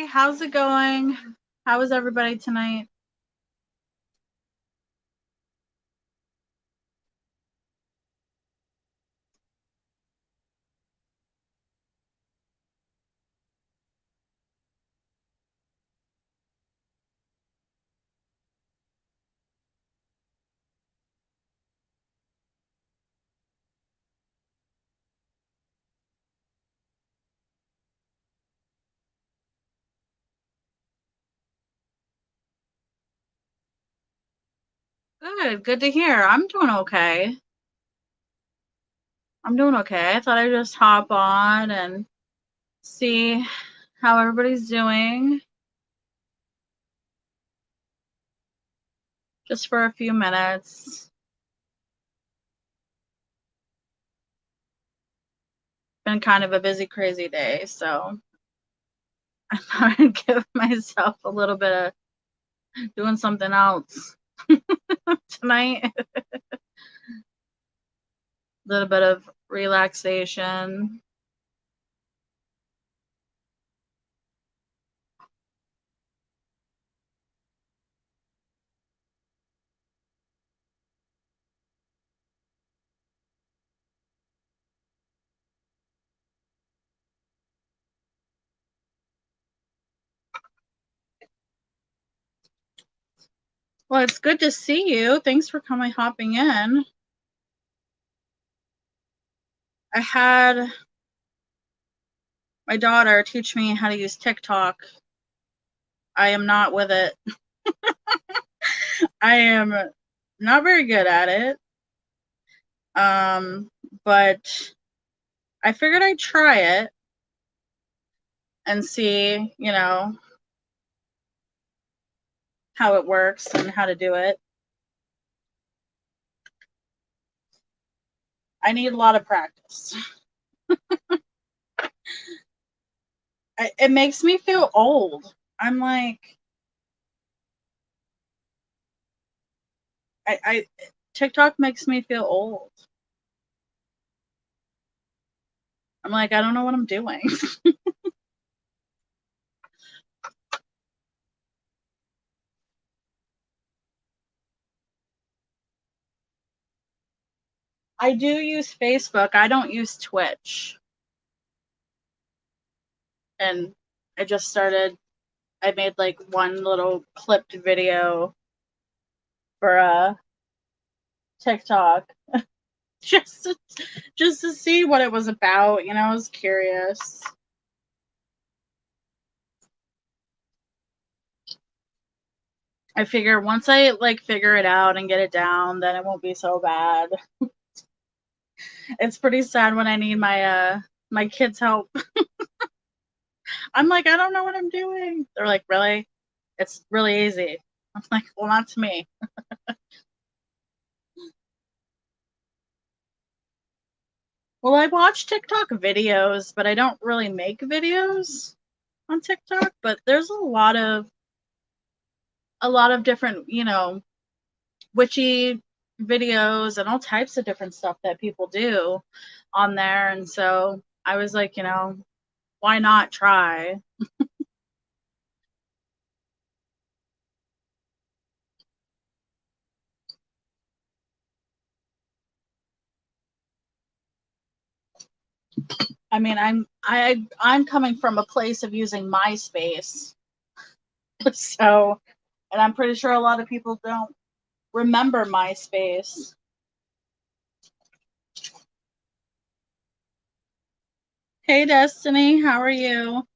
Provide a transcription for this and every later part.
how's it going? How is everybody tonight? Good to hear. I'm doing okay. I thought I'd just hop on and see how everybody's doing just for a few minutes. Been kind of a busy, crazy day, so I thought I'd give myself a little bit of doing something else tonight. A little bit of relaxation. Well, it's good to see you. Thanks for hopping in. I had my daughter teach me how to use TikTok. I am not with it. I am not very good at it. But I figured I'd try it and see, how it works and how to do it. I need a lot of practice. It makes me feel old. I'm like, TikTok makes me feel old. I'm like, I don't know what I'm doing. I do use Facebook. I don't use Twitch. And I just started, I made like one little clipped video for TikTok just to see what it was about. I was curious. I figure once I figure it out and get it down, then it won't be so bad. It's pretty sad when I need my kids' help. I'm like, I don't know what I'm doing. They're like, really? It's really easy. I'm like, well, not to me. Well, I watch TikTok videos, but I don't really make videos on TikTok. But there's a lot of different, witchy videos and all types of different stuff that people do on there. And so I was like, why not try? I mean, I'm coming from a place of using MySpace. So, and I'm pretty sure a lot of people don't remember MySpace. Hey Destiny, how are you?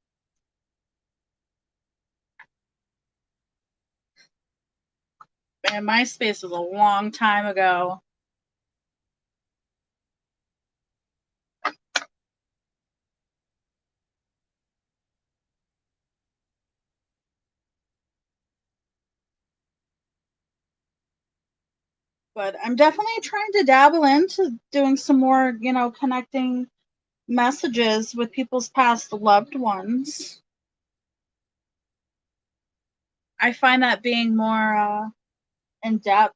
Man, MySpace was a long time ago. But I'm definitely trying to dabble into doing some more, connecting messages with people's past loved ones. I find that being more in depth.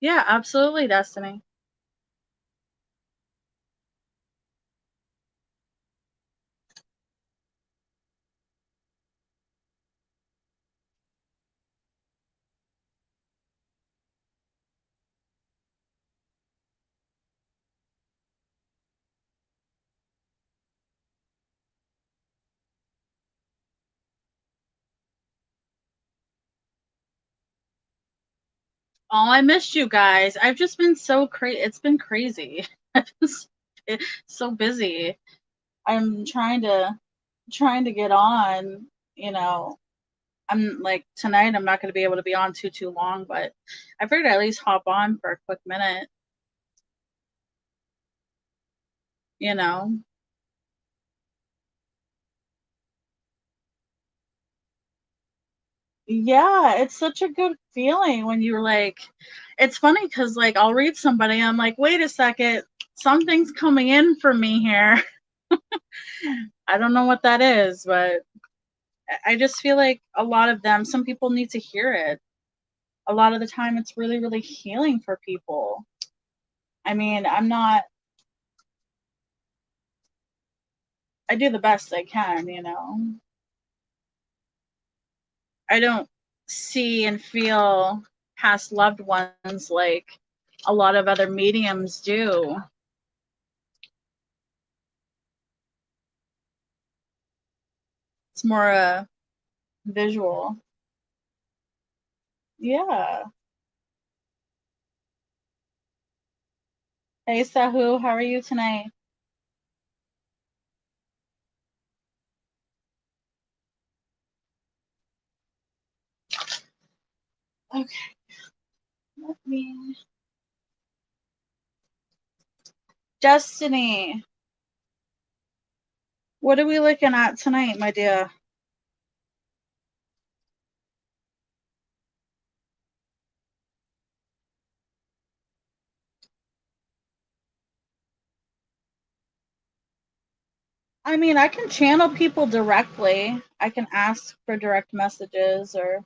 Yeah, absolutely, Destiny. Oh, I missed you guys. I've just been so crazy. It's been crazy. I've been so busy. I'm trying to get on, you know. I'm like tonight I'm not going to be able to be on too long, but I figured I'd at least hop on for a quick minute, you know. Yeah, it's such a good feeling when you're like, it's funny because like I'll read somebody and I'm like, wait a second, something's coming in for me here. I don't know what that is, but I just feel like a lot of them, some people need to hear it. A lot of the time it's really, really healing for people. I mean, I do the best I can, you know. I don't see and feel past loved ones like a lot of other mediums do. It's more a visual. Yeah. Hey Sahu, how are you tonight? Okay, let me. Destiny, what are we looking at tonight, my dear? I mean, I can channel people directly. I can ask for direct messages or.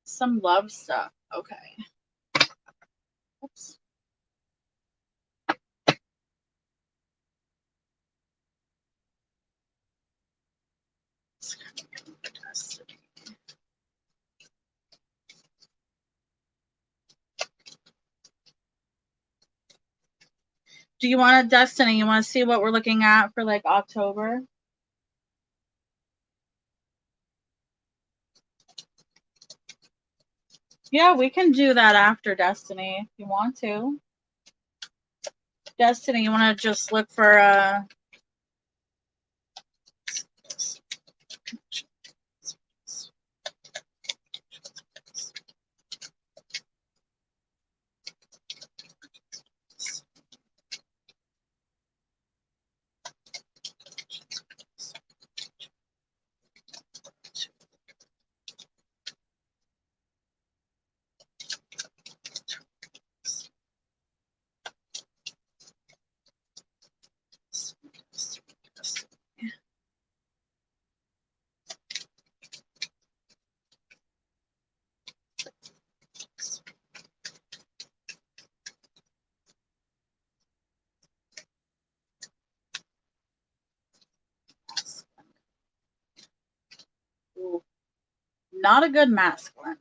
Some love stuff. Okay. Oops. Do you want a Destiny? You want to see what we're looking at for like October? Yeah, we can do that after Destiny if you want to. Destiny, you want to just look for ooh, not a good masculine.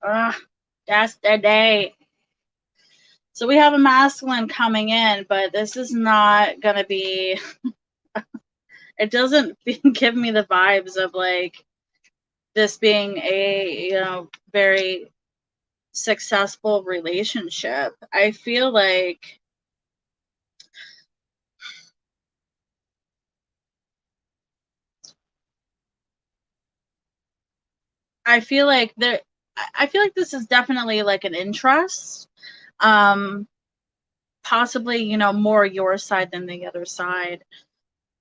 Ugh, that's the day. So we have a masculine coming in, but this is not gonna be. It doesn't give me the vibes of like this being a very successful relationship. I feel like there. I feel like this is definitely like an interest. Um, Possibly, more your side than the other side.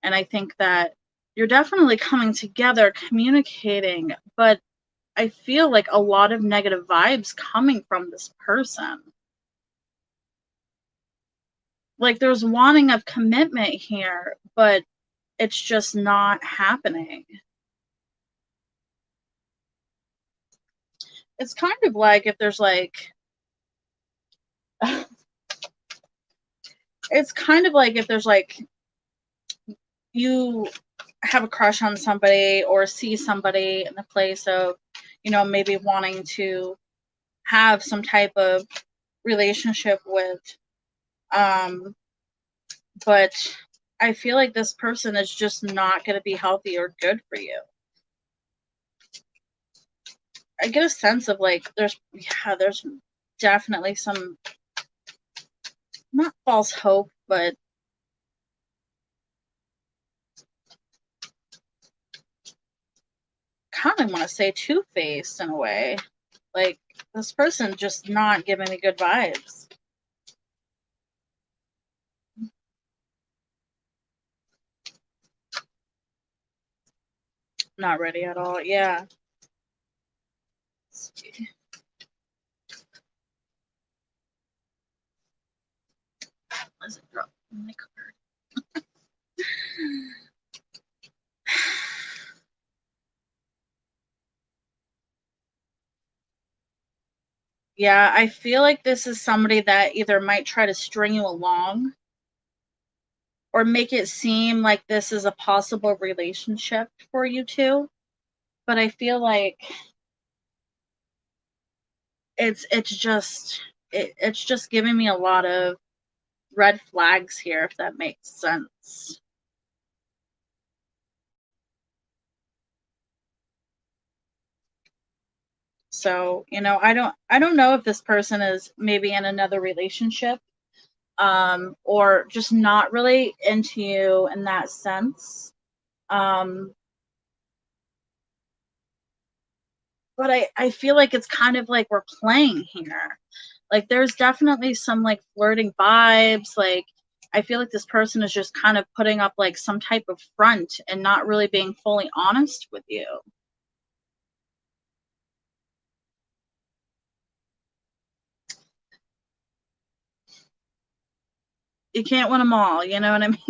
And I think that you're definitely coming together, communicating, but I feel like a lot of negative vibes coming from this person. Like there's wanting of commitment here, but it's just not happening. It's kind of like if there's like it's kind of like if there's like you have a crush on somebody or see somebody in the place of, you know, maybe wanting to have some type of relationship with, but I feel like this person is just not going to be healthy or good for you. I get a sense of like there's definitely some, not false hope, but kind of want to say two-faced in a way. Like this person just not giving me good vibes. Not ready at all. Yeah. Let's see. Where's it drop? My card. Yeah, I feel like this is somebody that either might try to string you along or make it seem like this is a possible relationship for you two. But I feel like it's just giving me a lot of red flags here, if that makes sense. So, you know, I don't know if this person is maybe in another relationship, or just not really into you in that sense. But I feel like it's kind of like we're playing here. Like there's definitely some like flirting vibes. Like I feel like this person is just kind of putting up like some type of front and not really being fully honest with you. You can't win them all, you know what I mean?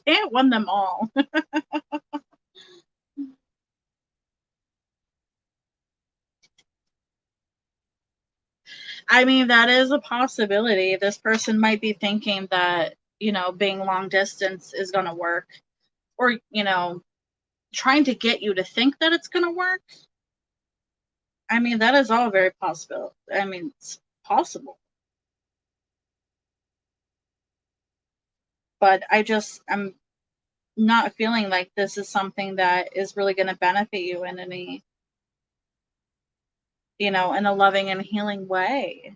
Can't win them all. I mean, that is a possibility. This person might be thinking that, you know, being long distance is going to work, or, you know, trying to get you to think that it's going to work. I mean, that is all very possible. I mean, it's possible. But I'm not feeling like this is something that is really going to benefit you in any, you know, in a loving and healing way.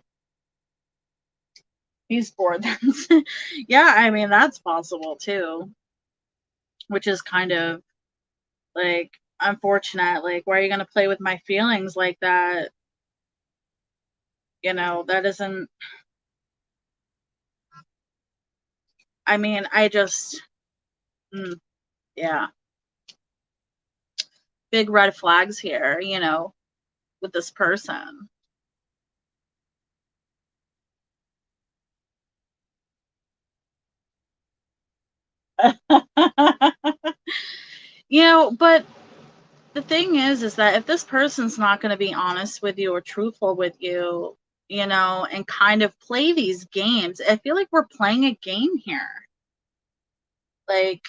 He's bored. Yeah, I mean, that's possible too, which is kind of like unfortunate. Like, why are you going to play with my feelings like that? You know, that isn't, I mean, mm, yeah, big red flags here, you know, with this person. You know, but the thing is that if this person's not going to be honest with you or truthful with you, you know, and kind of play these games, I feel like we're playing a game here. Like,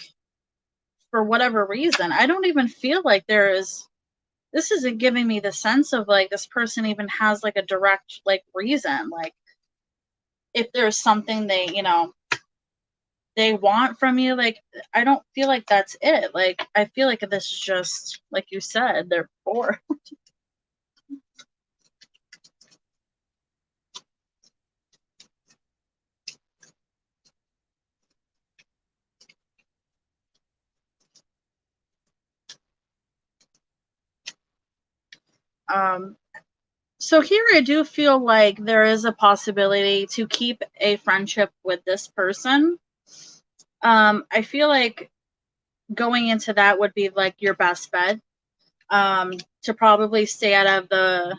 for whatever reason, I don't even feel like this isn't giving me the sense of like this person even has like a direct like reason. Like, if there's something they, you know, they want from you, like I don't feel like that's it. Like I feel like this is just like you said, they're bored. um so here I do feel like there is a possibility to keep a friendship with this person. I feel like going into that would be like your best bet, to probably stay out of the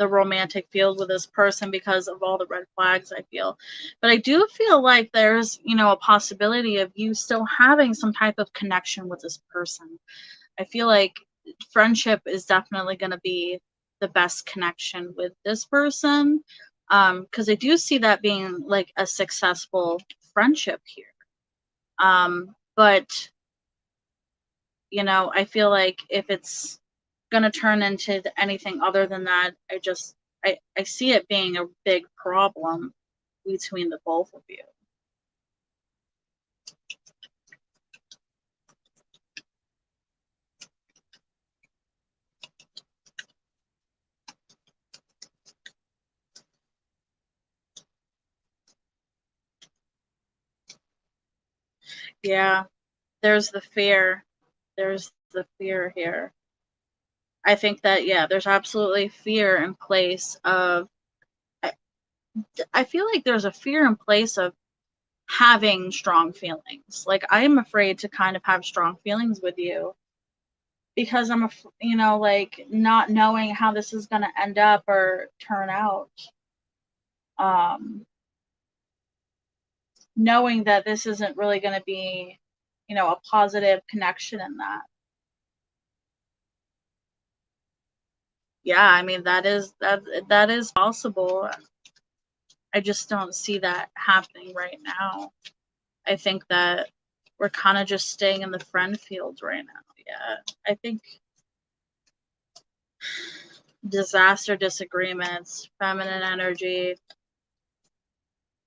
romantic field with this person because of all the red flags I feel. But I do feel like there's, a possibility of you still having some type of connection with this person. I feel like friendship is definitely going to be the best connection with this person, because I do see that being like a successful friendship here. But I feel like if it's going to turn into anything other than that, I see it being a big problem between the both of you. Yeah, there's the fear. There's the fear here. I think that, yeah, there's absolutely fear in place of, I, I feel like there's a fear in place of having strong feelings. Like, I am afraid to kind of have strong feelings with you because like not knowing how this is going to end up or turn out. Um, Knowing that this isn't really going to be, a positive connection in that. Yeah, I mean that is possible. I just don't see that happening right now. I think that we're kind of just staying in the friend field right now. Yeah, I think disaster, disagreements, feminine energy,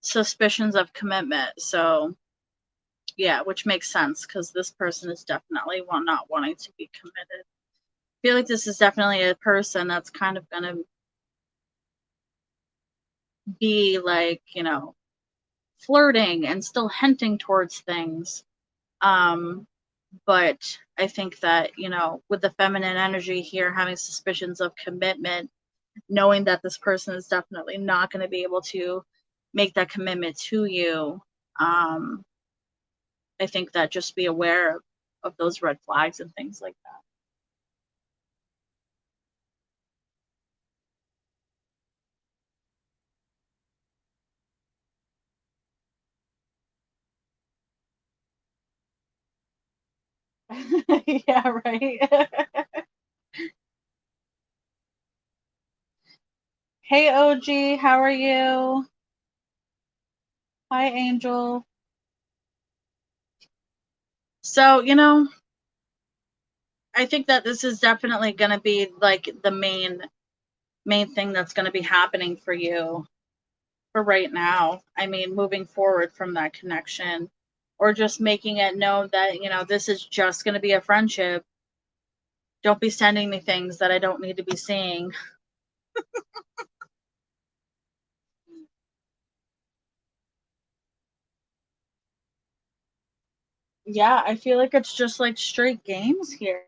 suspicions of commitment. So, yeah, which makes sense because this person is definitely not wanting to be committed. I feel like this is definitely a person that's kind of going to be like, flirting and still hinting towards things. Um, but I think that, with the feminine energy here, having suspicions of commitment, knowing that this person is definitely not going to be able to make that commitment to you, I think that just be aware of those red flags and things like that. Yeah, right. Hey, OG, how are you? Hi, Angel. So, I think that this is definitely going to be like the main thing that's going to be happening for you for right now. I mean, moving forward from that connection, or just making it known that, this is just going to be a friendship. Don't be sending me things that I don't need to be seeing. Yeah, I feel like it's just like straight games here.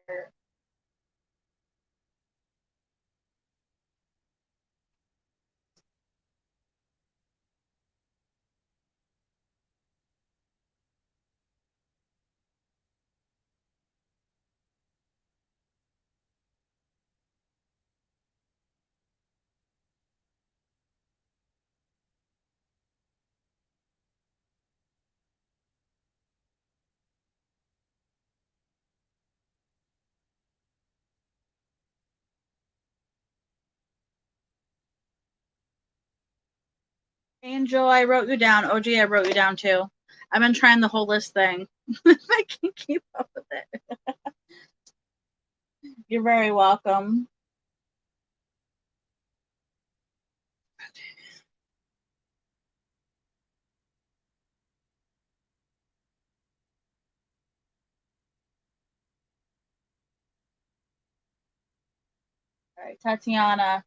Angel, I wrote you down. OG, I wrote you down too. I've been trying the whole list thing. I can't keep up with it. You're very welcome. All right, Tatiana.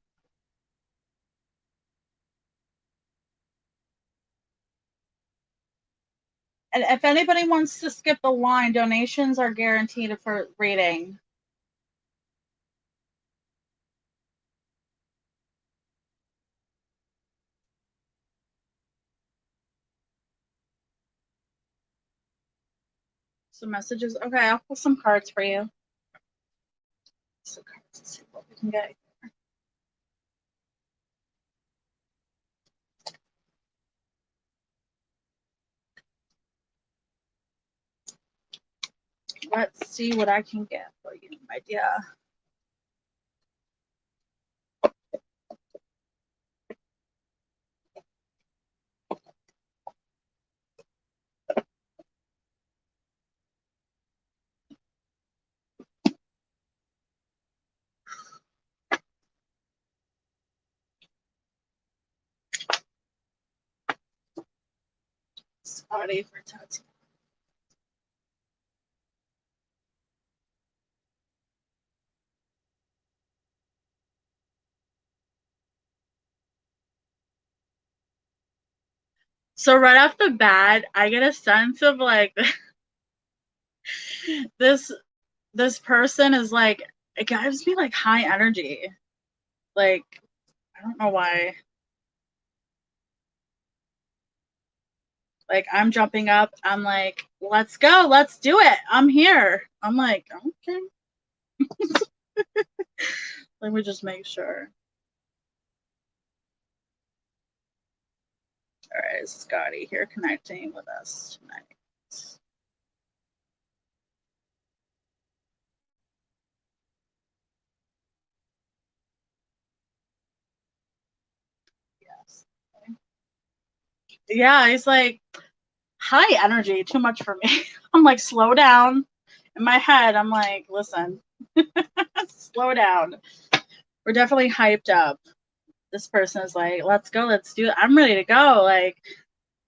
And if anybody wants to skip the line, donations are guaranteed for reading. Some messages. Okay, I'll pull some cards for you. Some cards. Let's see what we can get. Let's see what I can get for you, my dear. Sorry for touching. So right off the bat, I get a sense of like this person is like, it gives me like high energy. Like, I don't know why. Like, I'm jumping up. I'm like, let's go. Let's do it. I'm here. I'm like, okay. Let me just make sure. All right, Scotty here connecting with us tonight. Yes. Yeah, he's like, high energy, too much for me. I'm like, slow down. In my head, I'm like, listen, slow down. We're definitely hyped up. This person is like, let's go, let's do it. I'm ready to go. Like,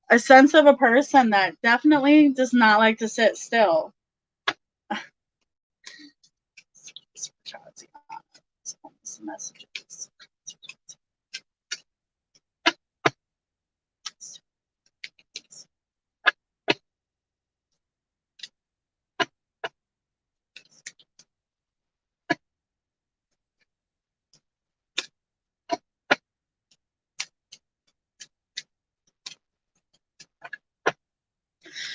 a sense of a person that definitely does not like to sit still. Messages.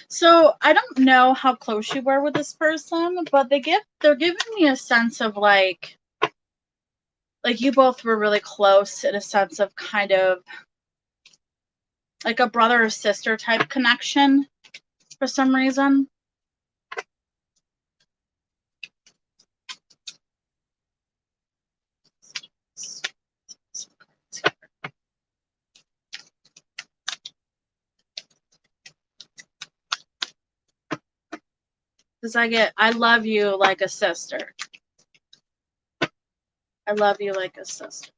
So I don't know how close you were with this person, but they're giving me a sense of like you both were really close in a sense of kind of like a brother or sister type connection for some reason. Because I love you like a sister. I love you like a sister.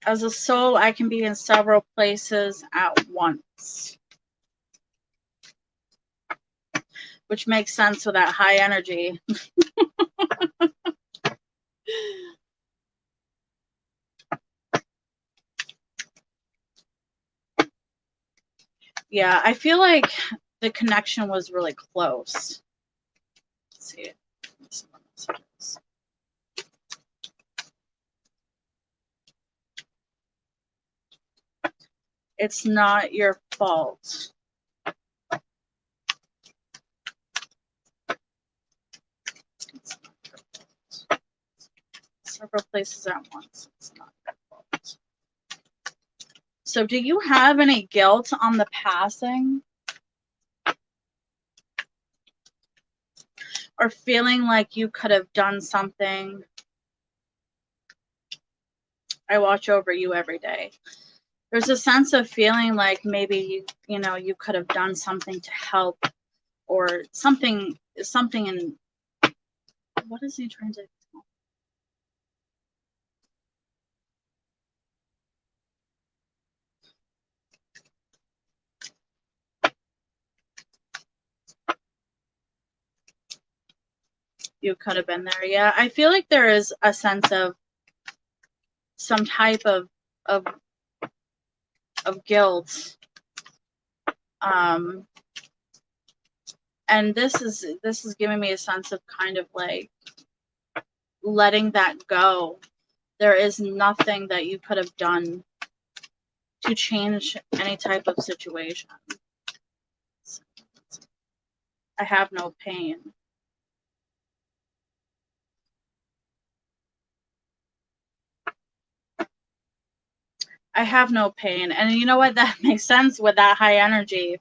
As a soul, I can be in several places at once. Which makes sense with that high energy. Yeah, I feel like the connection was really close. Let's see. It's not your fault. Several places at once. It's not your fault. So do you have any guilt on the passing? Or feeling like you could have done something? I watch over you every day. There's a sense of feeling like maybe you could have done something to help, or something in, what is he trying to tell? You could have been there. Yeah, I feel like there is a sense of some type of guilt. And this is giving me a sense of kind of like letting that go. There is nothing that you could have done to change any type of situation. I have no pain. I have no pain. And you know what? That makes sense with that high energy.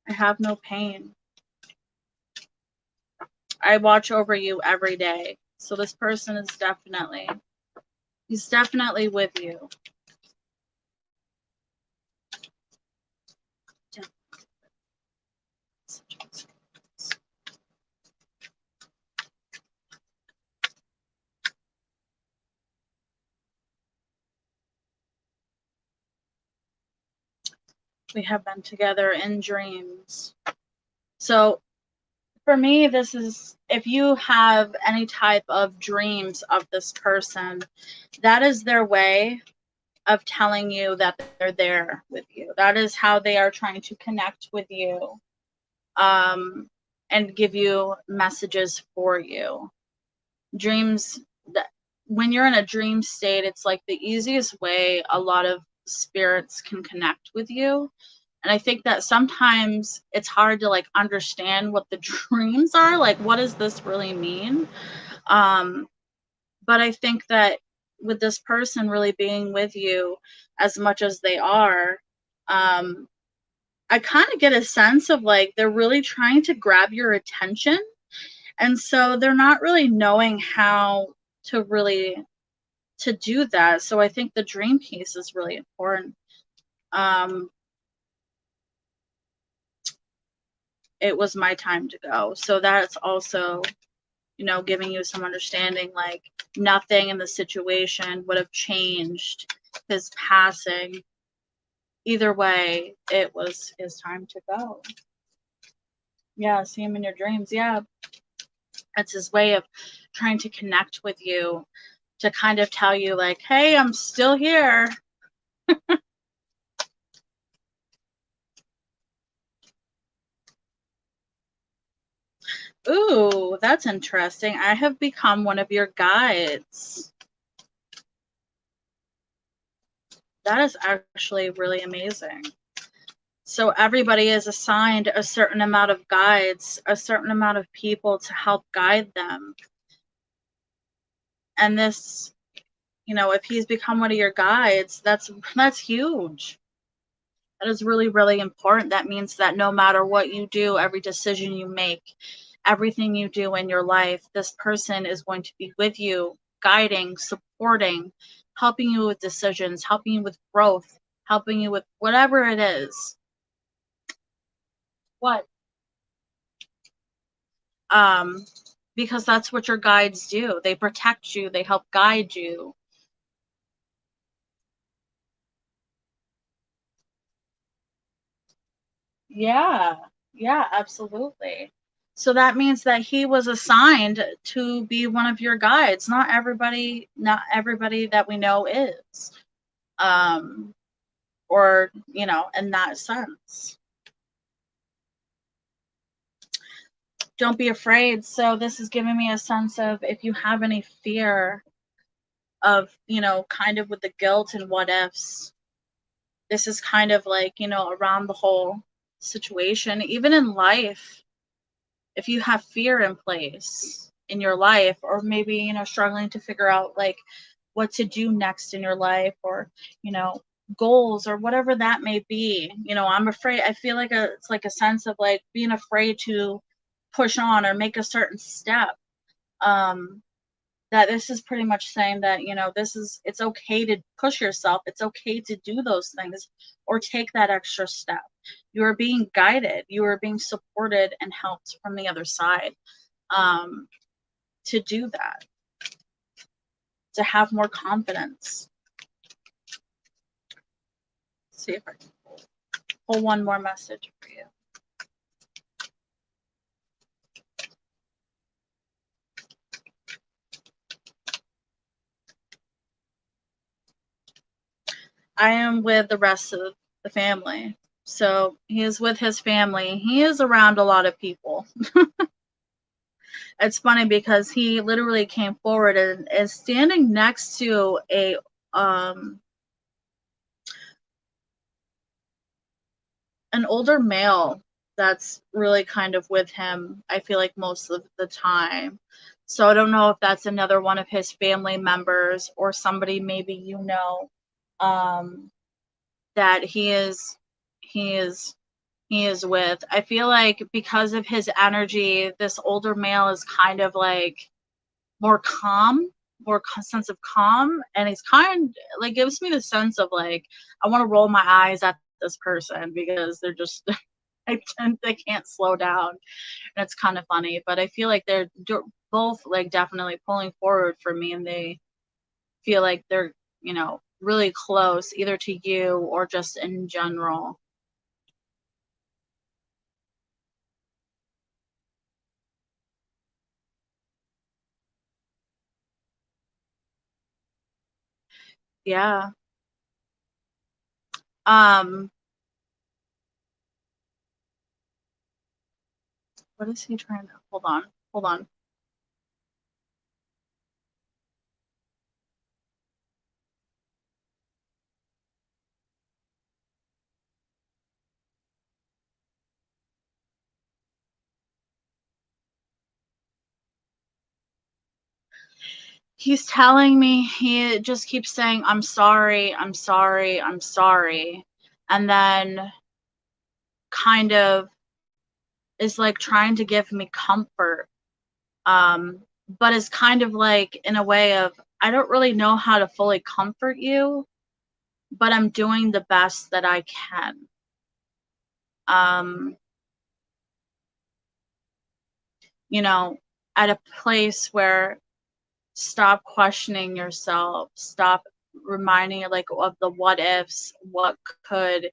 I have no pain. I watch over you every day. So this person is definitely, he's definitely with you. We have been together in dreams. So for me, this is, if you have any type of dreams of this person, that is their way of telling you that they're there with you. That is how they are trying to connect with you, and give you messages for you. Dreams, that when you're in a dream state, it's like the easiest way a lot of spirits can connect with you. And I think that sometimes it's hard to like understand what the dreams are, like what does this really mean? But I think that with this person really being with you as much as they are, I kind of get a sense of like they're really trying to grab your attention. And so they're not really knowing how to really to do that. So I think the dream piece is really important. It was my time to go. So that's also, you know, giving you some understanding, like nothing in the situation would have changed his passing. Either way, it was his time to go. Yeah, see him in your dreams. Yeah. It's his way of trying to connect with you, to kind of tell you like, hey, I'm still here. Ooh, that's interesting. I have become one of your guides. That is actually really amazing. So everybody is assigned a certain amount of guides, a certain amount of people to help guide them. And this, you know, if he's become one of your guides, that's huge. That is really, really important. That means that no matter what you do, every decision you make, everything you do in your life, this person is going to be with you, guiding, supporting, helping you with decisions, helping you with growth, helping you with whatever it is. What? Because that's what your guides do. They protect you, they help guide you. Yeah, yeah, absolutely. So that means that he was assigned to be one of your guides. Not everybody that we know is. Or, you know, in that sense. Don't be afraid. So this is giving me a sense of if you have any fear of, you know, kind of with the guilt and what ifs, this is kind of like, you know, around the whole situation, even in life. If you have fear in place in your life, or maybe, you know, struggling to figure out like what to do next in your life, or, you know, goals or whatever that may be, you know, I'm afraid, I feel like it's like a sense of like being afraid to push on or make a certain step. That this is pretty much saying that, you know, it's okay to push yourself, it's okay to do those things or take that extra step. You are being guided, you are being supported and helped from the other side, to do that, to have more confidence. Let's see if I can pull one more message for you. I am with the rest of the family. So he is with his family. He is around a lot of people. It's funny because he literally came forward and is standing next to a um an older male that's really kind of with him, I feel like most of the time. So I don't know if that's another one of his family members or somebody maybe um that he is he is with. I feel like because of his energy, this older male is kind of like more calm, sense of calm, and he's kind like gives me the sense of like I want to roll my eyes at this person because they're just they can't slow down, and it's kind of funny. But I feel like they're both like definitely pulling forward for me, and they feel like they're really close either to you or just in general. Yeah. Um, what is he trying to hold on? Hold on. He's telling me he just keeps saying, "I'm sorry, I'm sorry, I'm sorry." And then kind of is like trying to give me comfort. But is kind of like in a way of, I don't really know how to fully comfort you, but I'm doing the best that I can. Um, you know, at a place where stop questioning yourself, stop reminding like of the what ifs, what could,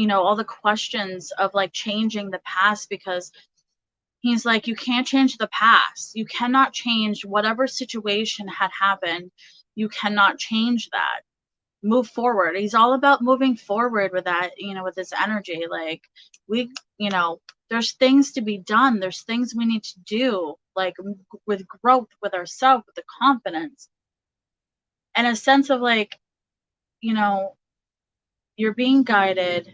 all the questions of like changing the past, because he's like, you can't change the past. You cannot change whatever situation had happened. You cannot change that. Move forward. He's all about moving forward with that, with his energy. Like, we, there's things to be done. There's things we need to do, like with growth, with ourselves, with the confidence, and a sense of like, you know, you're being guided.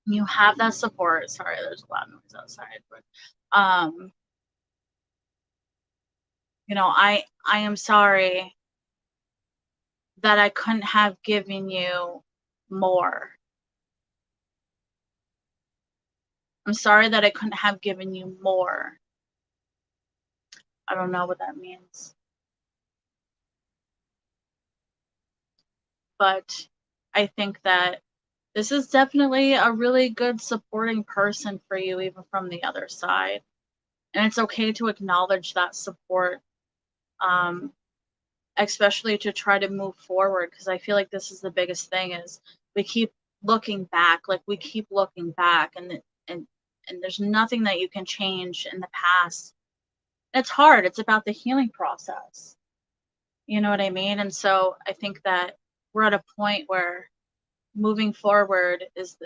You have that support. Sorry, there's a lot of noise outside, but um, I am sorry that I couldn't have given you more. I'm sorry that I couldn't have given you more. I don't know what that means. But I think that this is definitely a really good supporting person for you, even from the other side. And it's okay to acknowledge that support, um, especially to try to move forward. Because I feel like this is the biggest thing is we keep looking back, like we keep looking back, and and there's nothing that you can change in the past. It's hard. It's about the healing process. You know what I mean? And so I think that we're at a point where moving forward is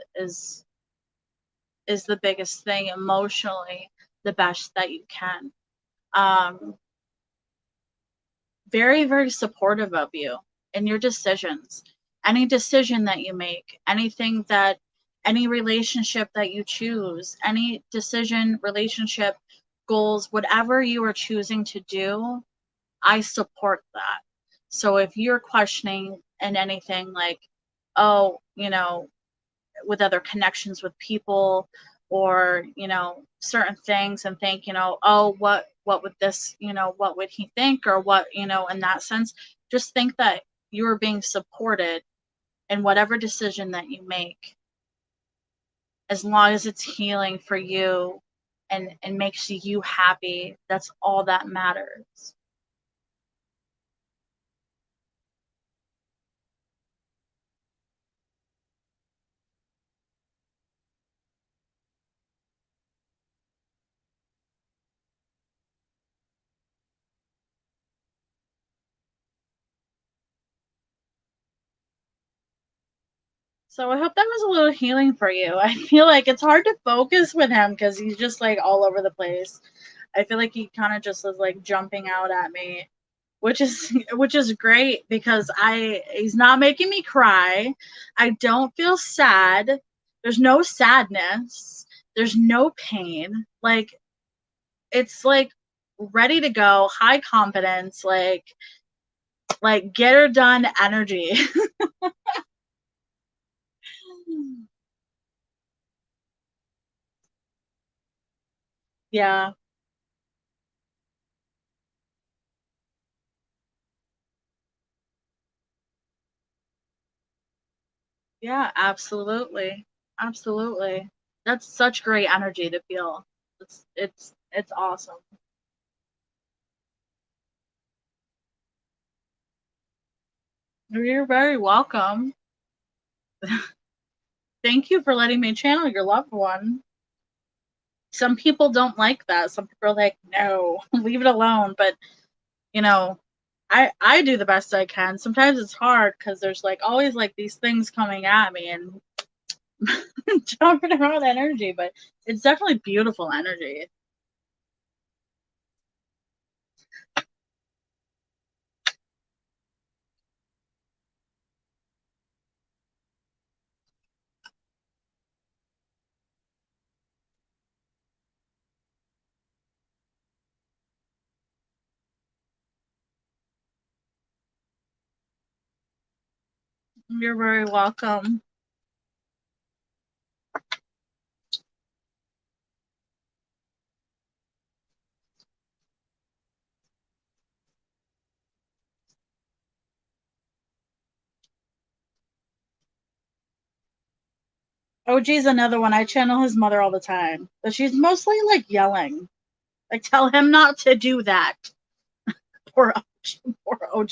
the biggest thing emotionally, the best that you can. Um, very, very supportive of you and your decisions. Any decision that you make, any relationship that you choose, any decision, relationship, goals, whatever you are choosing to do, I support that. So if you're questioning and anything like, oh, with other connections with people, or certain things, and think, oh, what would this, what would he think, or what, in that sense, just think that you're being supported in whatever decision that you make, as long as it's healing for you and makes you happy. That's all that matters. So I hope that was a little healing for you. I feel like it's hard to focus with him because he's just like all over the place. I feel like he kind of just is like jumping out at me, which is great because he's not making me cry. I don't feel sad. There's no sadness. There's no pain. Like, it's like ready to go, high confidence, like get her done energy. Yeah. Yeah, absolutely. Absolutely. That's such great energy to feel. It's awesome. You're very welcome. Thank you for letting me channel your loved one. Some people don't like that. Some people are like, no, leave it alone. But you know, I do the best I can. Sometimes it's hard because there's like always like these things coming at me and jumping around energy, but it's definitely beautiful energy. You're very welcome. OG's another one. I channel his mother all the time, but she's mostly like yelling. Like, tell him not to do that. Poor poor OG.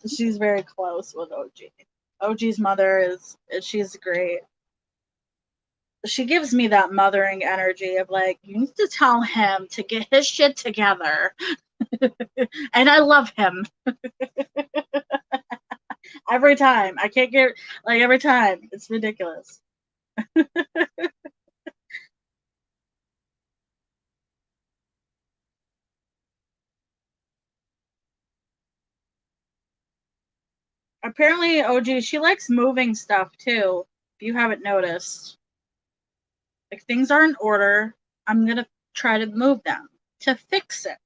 She's very close with OG. OG's mother she's great. She gives me that mothering energy of like, you need to tell him to get his shit together. And I love him every time. I can't get like every time. It's ridiculous. Apparently, OG, she likes moving stuff too. If you haven't noticed, like things are in order. I'm gonna try to move them to fix it.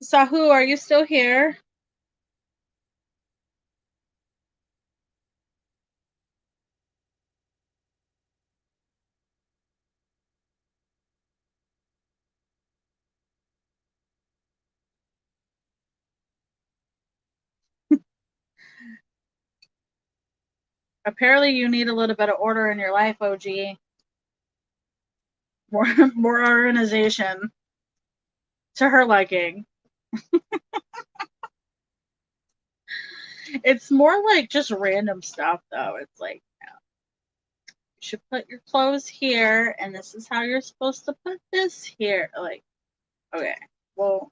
Sahu, are you still here? Apparently, you need a little bit of order in your life, OG. More, more organization to her liking. It's more like just random stuff, though. It's like, you should put your clothes here, and this is how you're supposed to put this here. Like, okay, well,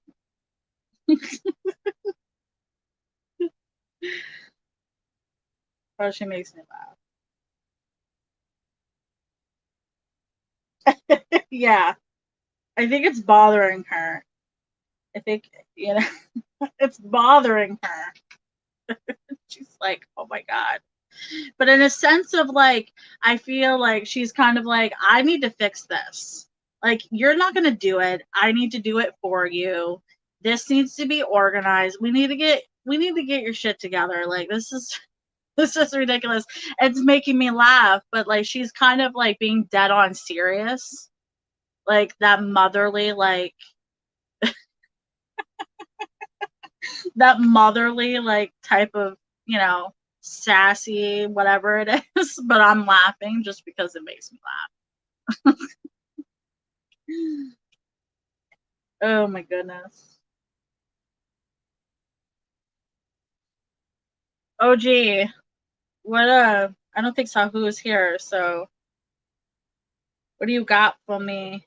oh, she makes me laugh. Yeah, I think it's bothering her. I think, you know, it's bothering her. She's like, oh my God. But in a sense of like, I feel like she's kind of like, I need to fix this. Like, you're not going to do it. I need to do it for you. This needs to be organized. We need to get your shit together. Like, this is ridiculous. It's making me laugh, but like, she's kind of like being dead on serious. Like that motherly, like, that motherly like type of, you know, sassy whatever it is. But I'm laughing just because it makes me laugh. Oh my goodness. OG, what I don't think Sahu is here, so what do you got for me?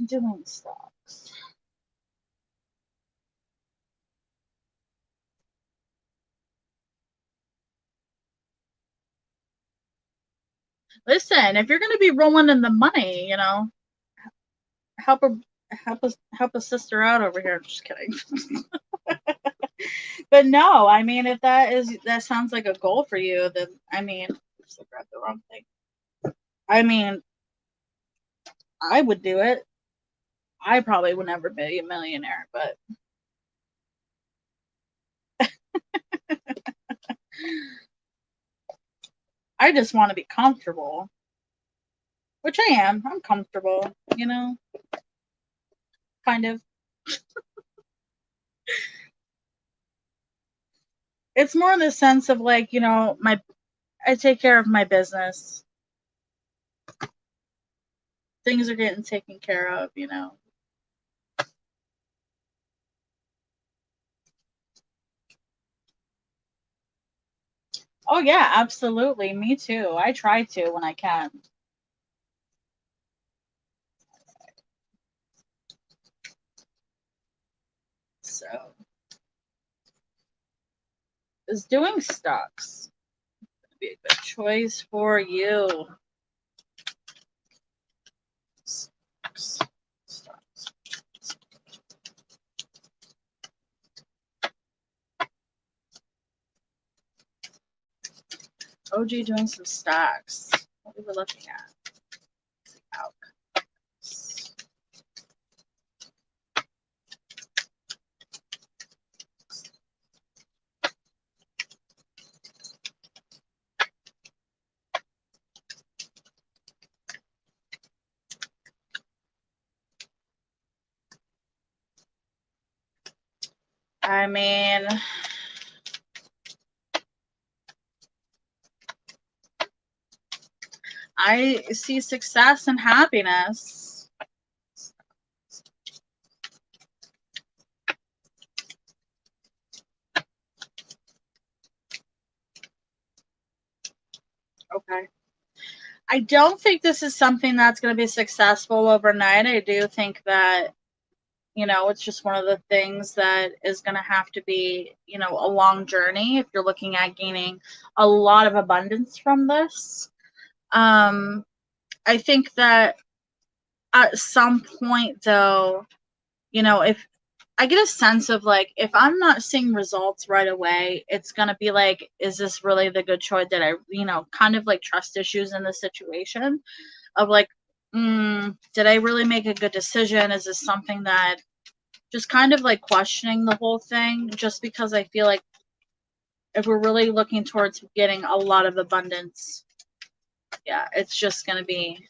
Doing stocks. Listen, if you're gonna be rolling in the money, you know, help a help a sister out over here. I'm just kidding. But no, I mean, if that sounds like a goal for you, then I mean, oops, I grabbed the wrong thing. I mean, I would do it. I probably would never be a millionaire, but I just want to be comfortable, which I am. I'm comfortable, you know, kind of. It's more in the sense of like, you know, I take care of my business. Things are getting taken care of, you know. Oh yeah, absolutely. Me too. I try to when I can. So, is doing stocks gonna be a good choice for you? Stocks. Stocks. OG doing some stocks. What are we looking at? Outcomes. I mean, I see success and happiness. Okay. I don't think this is something that's going to be successful overnight. I do think that, you know, it's just one of the things that is going to have to be, you know, a long journey if you're looking at gaining a lot of abundance from this. I think that at some point, though, you know, if I get a sense of like, if I'm not seeing results right away, it's going to be like, is this really the good choice that I, you know, kind of like trust issues in the situation of like, did I really make a good decision? Is this something that just kind of like questioning the whole thing? Just because I feel like if we're really looking towards getting a lot of abundance, yeah, it's just going to be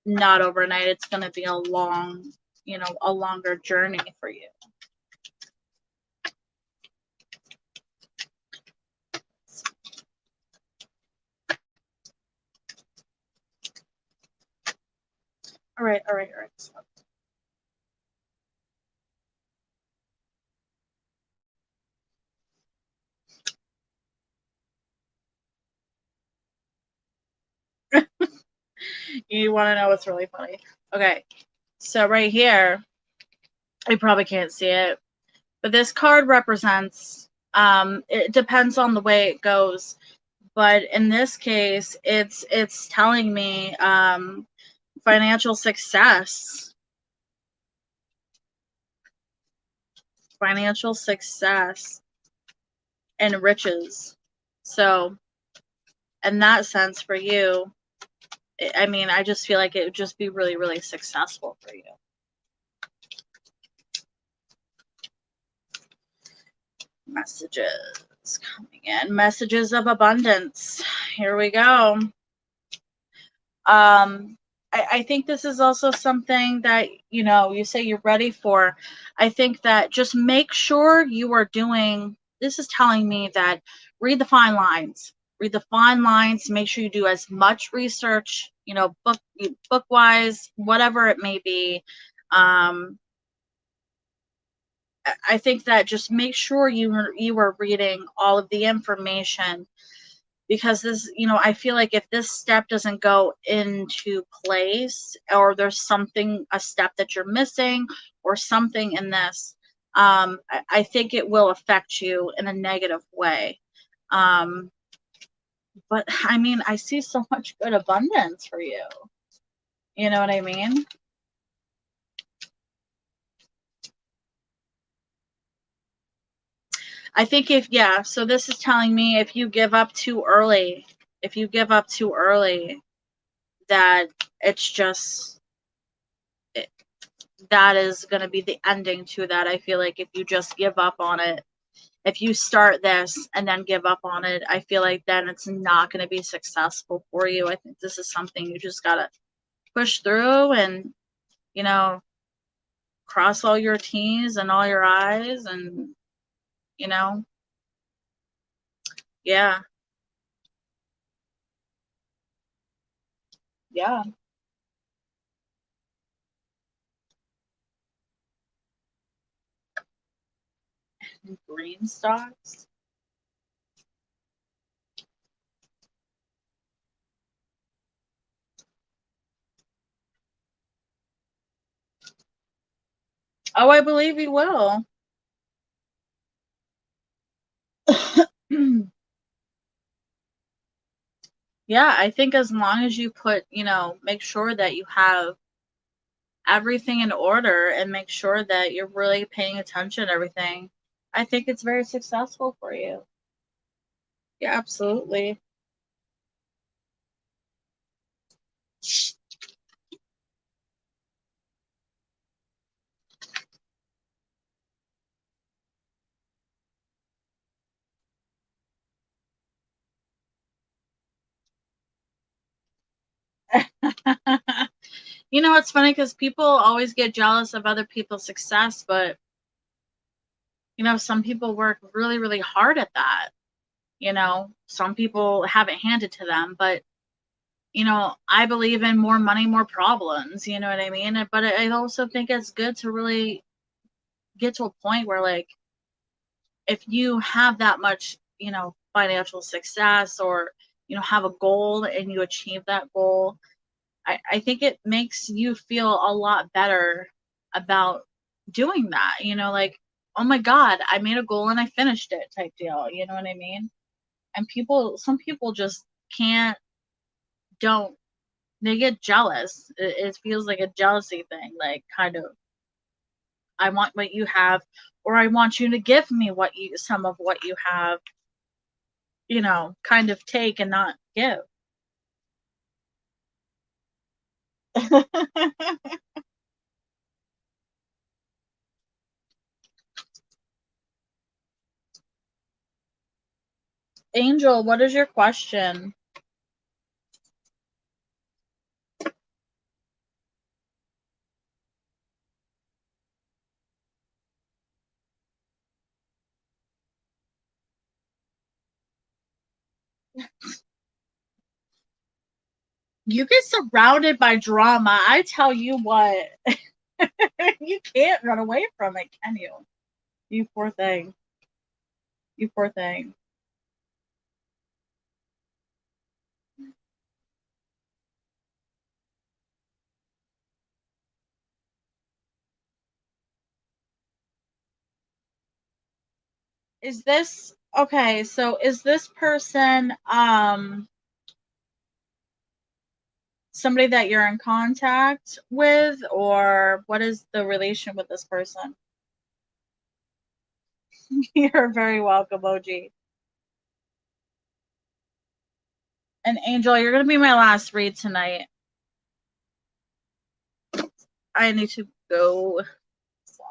not overnight. It's going to be a long, you know, a longer journey for you. All right. So, you want to know what's really funny? Okay. So right here, you probably can't see it, but this card represents, it depends on the way it goes. But in this case, it's telling me financial success. Financial success and riches. So in that sense for you, I mean, I just feel like it would just be really, really successful for you. Messages coming in. Messages of abundance. Here we go. I think this is also something that, you say you're ready for. I think that just make sure you are doing, this is telling me that read the fine lines. Read the fine lines. Make sure you do as much research, book wise, whatever it may be. I think that just make sure you are reading all of the information, because this, I feel like if this step doesn't go into place, or there's a step that you're missing or something in this, I think it will affect you in a negative way. But I mean, I see so much good abundance for you. You know what I mean? I think so this is telling me if you give up too early, that it's just, that is going to be the ending to that. I feel like if you just give up on it, if you start this and then give up on it, I feel like then it's not going to be successful for you. I think this is something you just got to push through and, cross all your T's and all your I's, and, yeah. Yeah. Green stocks. Oh, I believe you will. Yeah, I think as long as you put, make sure that you have everything in order and make sure that you're really paying attention to everything, I think it's very successful for you. Yeah, absolutely. It's funny because people always get jealous of other people's success, but some people work really, really hard at that. Some people have it handed to them, but I believe in more money, more problems. You know what I mean? But I also think it's good to really get to a point where, like, if you have that much, financial success, or, have a goal and you achieve that goal, I think it makes you feel a lot better about doing that. Like, oh my God, I made a goal and I finished it type deal. You know what I mean? And some people just can't, don't, they get jealous. It feels like a jealousy thing, like, kind of, I want what you have, or I want you to give me some of what you have, kind of take and not give. Angel, what is your question? You get surrounded by drama. I tell you what, you can't run away from it, can you? You poor thing. You poor thing. Is this okay? So is this person somebody that you're in contact with, or what is the relation with this person? You're very welcome, OG. And Angel, you're gonna be my last read tonight. I need to go. So.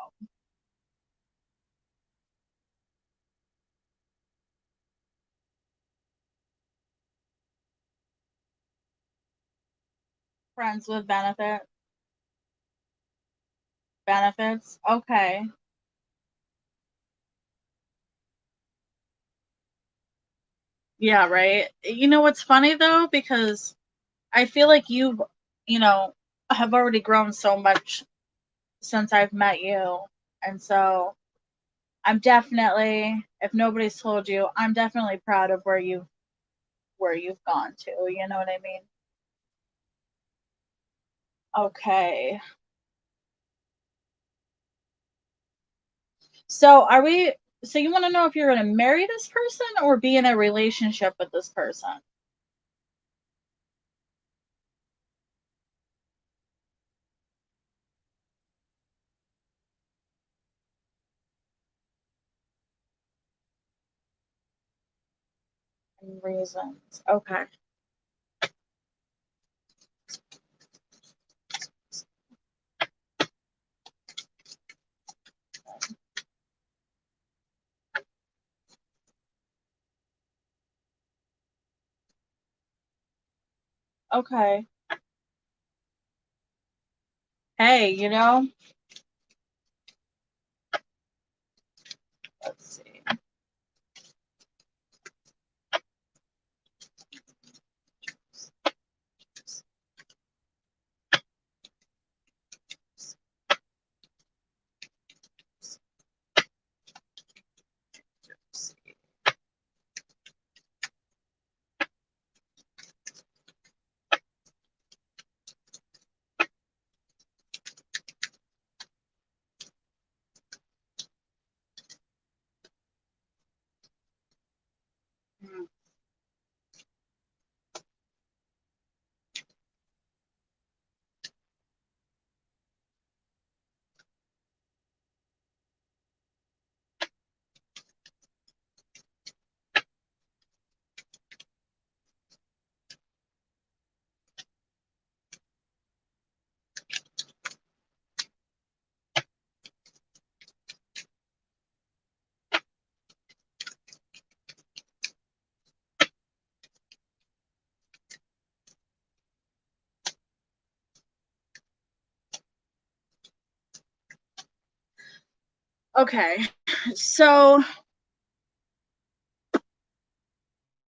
Friends with benefits. Okay. Yeah, right. You know what's funny though? Because I feel like you know, have already grown so much since I've met you. And so I'm definitely, if nobody's told you, I'm definitely proud of where you've gone to, you know what I mean? Okay. So so you want to know if you're going to marry this person or be in a relationship with this person? And reasons. Okay. Okay. Hey, let's see. Hmm. Okay. So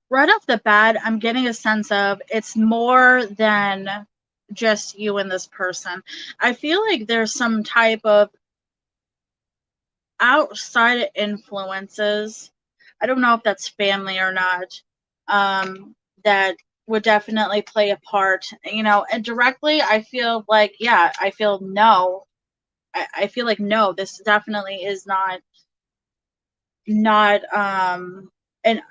right off the bat, I'm getting a sense of it's more than just you and this person. I feel like there's some type of outside influences. I don't know if that's family or not. That would definitely play a part. And directly, I feel like, yeah, I feel no. I feel like no. This definitely is not and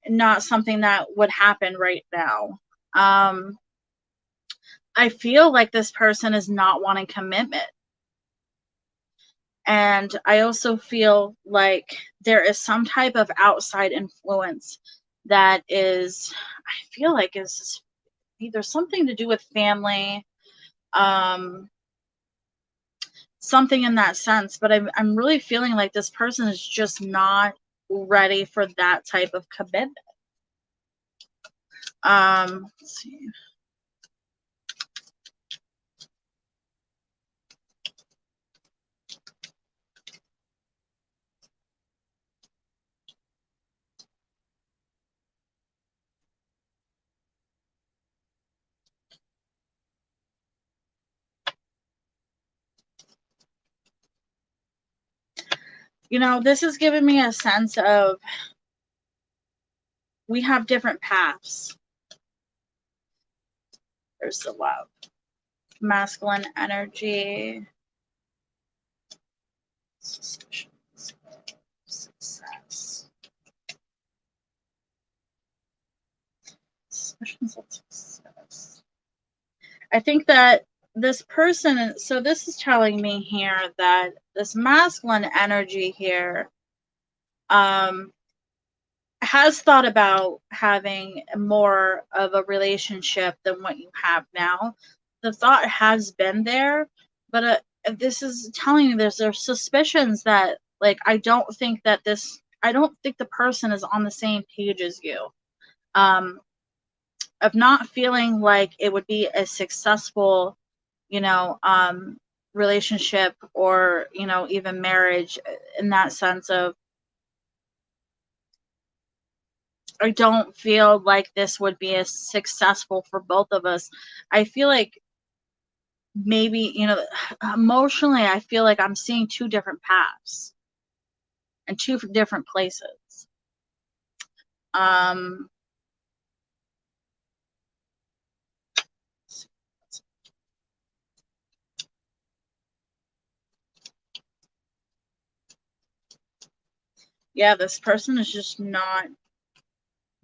not something that would happen right now. Um, I feel like this person is not wanting commitment. And I also feel like there is some type of outside influence that I feel like is either something to do with family, um, something in that sense. But I'm really feeling like this person is just not ready for that type of commitment. Let's see. This is giving me a sense of we have different paths. There's the love, masculine energy, suspicions, success, suspicions of success. I think that this person, so this is telling me here that this masculine energy here, um, has thought about having more of a relationship than what you have now. The thought has been there, but this is telling me there's suspicions that, like, I don't think the person is on the same page as you. Um, of not feeling like it would be a successful, you know, relationship or, you know, even marriage, in that sense of, I don't feel like this would be as successful for both of us. I feel like maybe, you know, emotionally, I feel like I'm seeing two different paths and two different places. Um, yeah, this person is just not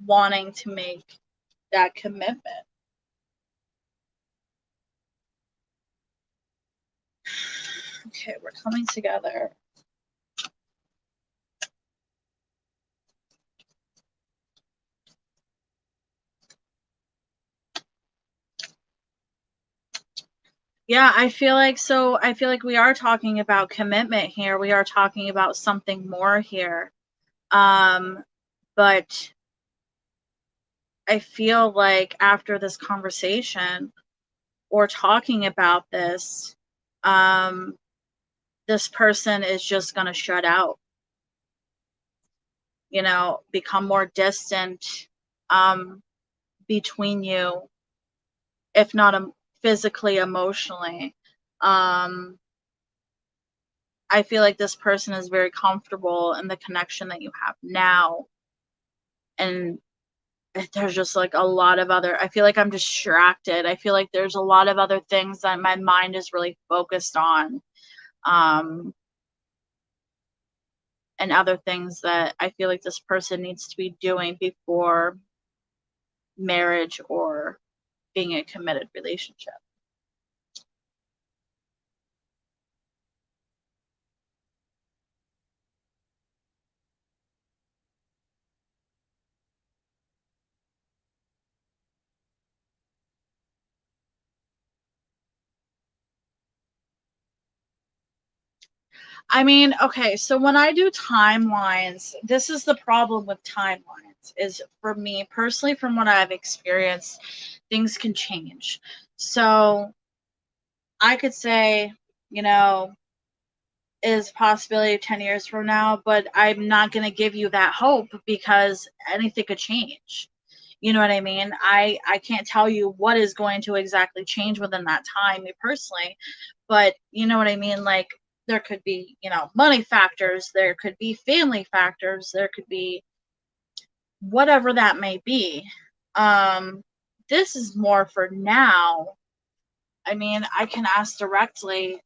wanting to make that commitment. Okay, we're coming together. Yeah, I feel like we are talking about commitment here. We are talking about something more here. But I feel like after this conversation or talking about this, this person is just going to shut out, you know, become more distant, between you, if not physically, emotionally. I feel like this person is very comfortable in the connection that you have now. And there's just like a lot of other, I feel like I'm distracted. I feel like there's a lot of other things that my mind is really focused on. And other things that I feel like this person needs to be doing before marriage or being a committed relationship. I mean, okay, so when I do timelines, this is the problem with timelines, is for me personally, from what I've experienced, things can change. So I could say, you know, is possibility of 10 years from now, but I'm not going to give you that hope because anything could change. You know what I mean? I can't tell you what is going to exactly change within that time, me personally, but you know what I mean? Like, there could be, you know, money factors, there could be family factors, there could be whatever that may be. This is more for now. I mean, I can ask directly.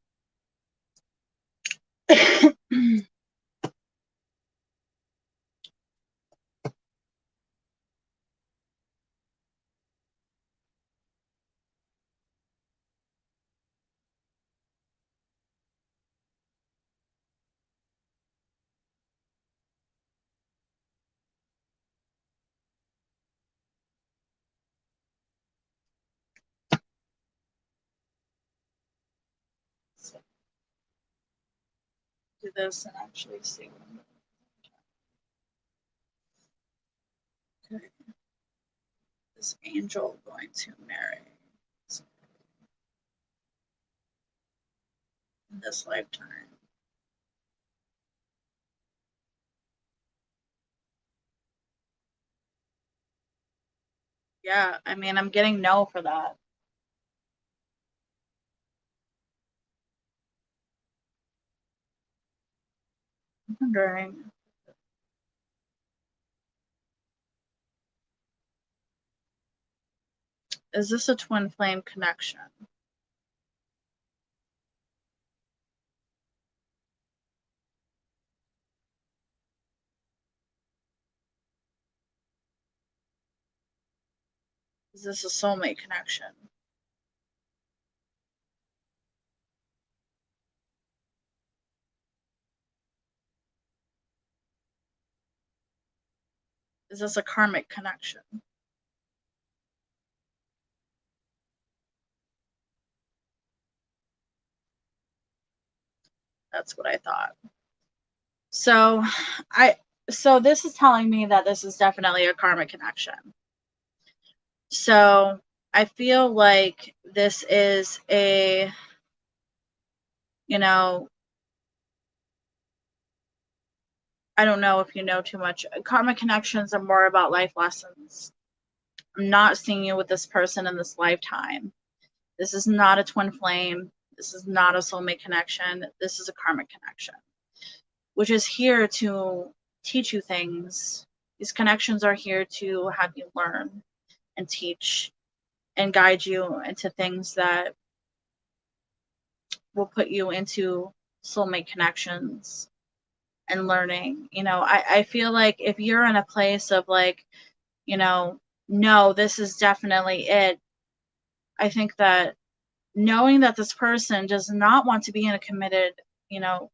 Do this and actually see what I'm doing. Okay. This angel going to marry in this lifetime. Yeah, I mean, I'm getting no for that. I'm wondering, is this a twin flame connection? Is this a soulmate connection? Is this a karmic connection? That's what I thought. So, I so this is telling me that this is definitely a karmic connection. So I feel like this is a, you know, I don't know if you know too much. Karma connections are more about life lessons. I'm not seeing you with this person in this lifetime. This is not a twin flame. This is not a soulmate connection. This is a karmic connection, which is here to teach you things. These connections are here to have you learn and teach and guide you into things that will put you into soulmate connections and learning. I feel like if you're in a place of like, no, this is definitely it, I think that knowing that this person does not want to be in a committed,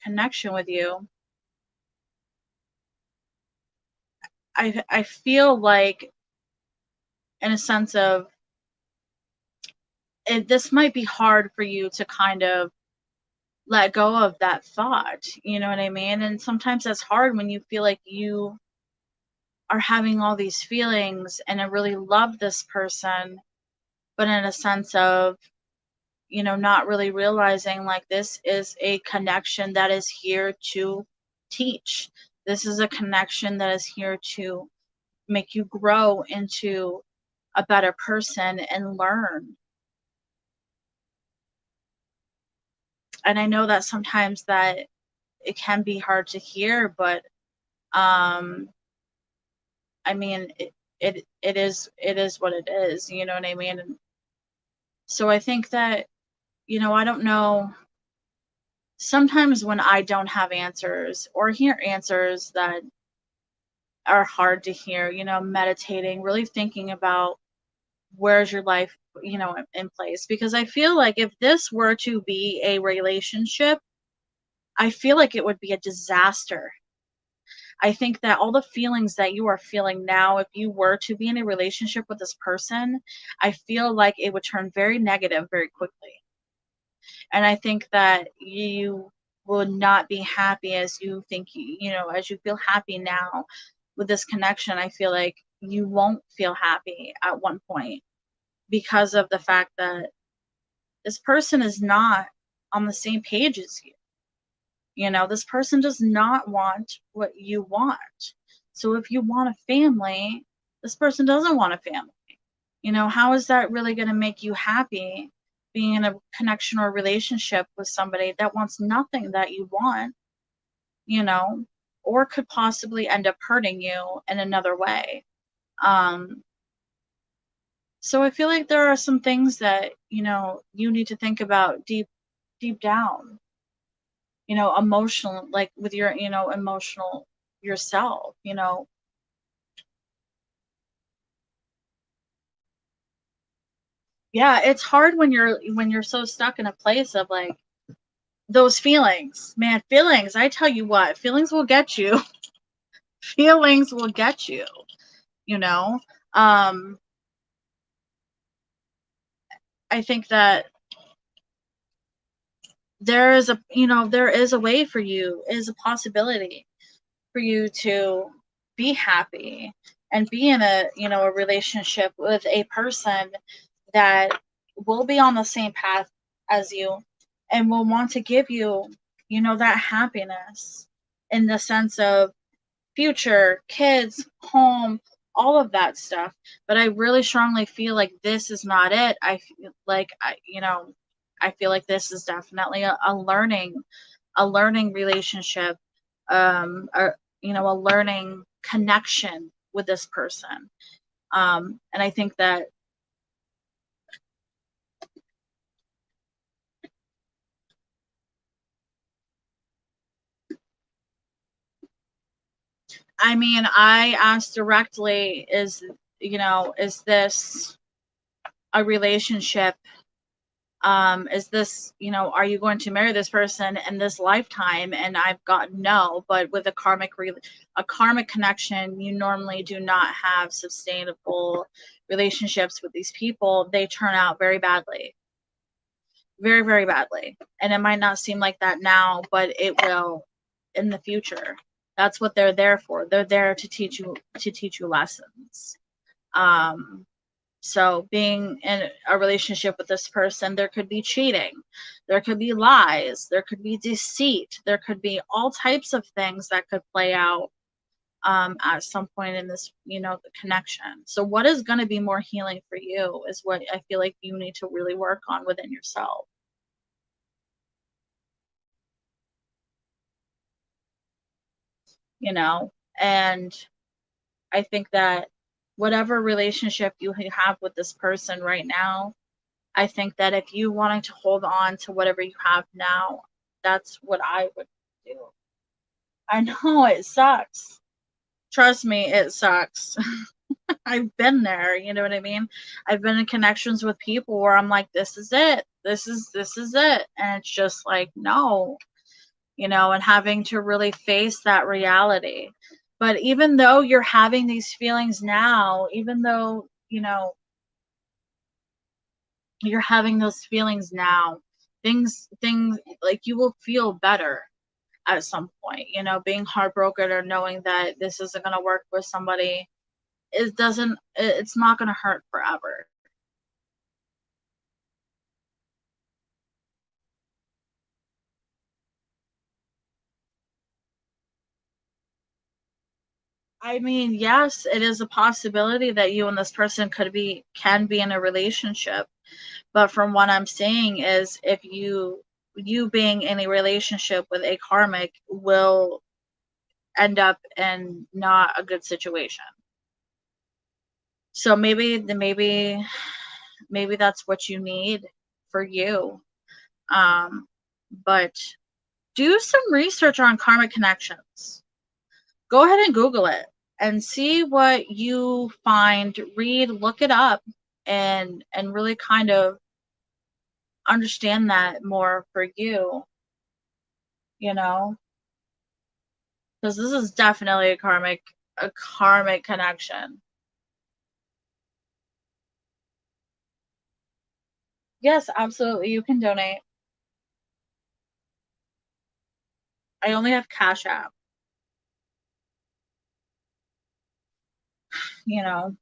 connection with you, I feel like in a sense of this might be hard for you to kind of let go of that thought, you know what I mean? And sometimes that's hard when you feel like you are having all these feelings and I really love this person, but in a sense of, not really realizing like this is a connection that is here to teach. This is a connection that is here to make you grow into a better person and learn. And I know that sometimes that it can be hard to hear, but um I mean it is what it is, you know what I mean? And so I think that, I don't know, sometimes when I don't have answers or hear answers that are hard to hear, meditating, really thinking about where's your life, in place. Because I feel like if this were to be a relationship, I feel like it would be a disaster. I think that all the feelings that you are feeling now, if you were to be in a relationship with this person, I feel like it would turn very negative very quickly. And I think that you will not be happy as you think as you feel happy now with this connection. I feel like you won't feel happy at one point because of the fact that this person is not on the same page as you. This person does not want what you want. So if you want a family, this person doesn't want a family. How is that really going to make you happy being in a connection or relationship with somebody that wants nothing that you want, you know, or could possibly end up hurting you in another way? Um, so I feel like there are some things that, you need to think about deep down, emotional, like with your, emotional yourself, Yeah, it's hard when you're so stuck in a place of like those feelings. Man, feelings, I tell you what, feelings will get you. Feelings will get you, you know. Um I think that there is a way for you, is a possibility for you to be happy and be in a relationship with a person that will be on the same path as you and will want to give you, that happiness in the sense of future, kids, home, all of that stuff. But I really strongly feel like this is not it. I feel like I feel like this is definitely a learning relationship, or a learning connection with this person. And I think that, I mean, I asked directly, is this a relationship? Is this, are you going to marry this person in this lifetime? And I've got no. But with a karmic connection, you normally do not have sustainable relationships with these people. They turn out very badly, very, very badly. And it might not seem like that now, but it will in the future. That's what they're there for. They're there to teach you lessons. Um, So being in a relationship with this person, there could be cheating, there could be lies, there could be deceit, there could be all types of things that could play out at some point in this, the connection. So what is going to be more healing for you is what I feel like you need to really work on within yourself, you know? And I think that whatever relationship you have with this person right now, I think that if you wanting to hold on to whatever you have now, that's what I would do. I know it sucks. Trust me, it sucks. I've been there, you know what I mean? I've been in connections with people where I'm like, this is it. This is it. And it's just like, no, and having to really face that reality. But even though you're having these feelings now, even though, you're having those feelings now, things like you will feel better at some point, being heartbroken or knowing that this isn't going to work with somebody, it's not going to hurt forever. I mean, yes, it is a possibility that you and this person can be in a relationship. But from what I'm seeing is if you being in a relationship with a karmic will end up in not a good situation. So maybe that's what you need for you. Um, but do some research on karmic connections. Go ahead and Google it and see what you find, read, look it up, and really kind of understand that more for you, you know, because this is definitely a karmic connection. Yes, absolutely. You can donate. I only have Cash App, you know.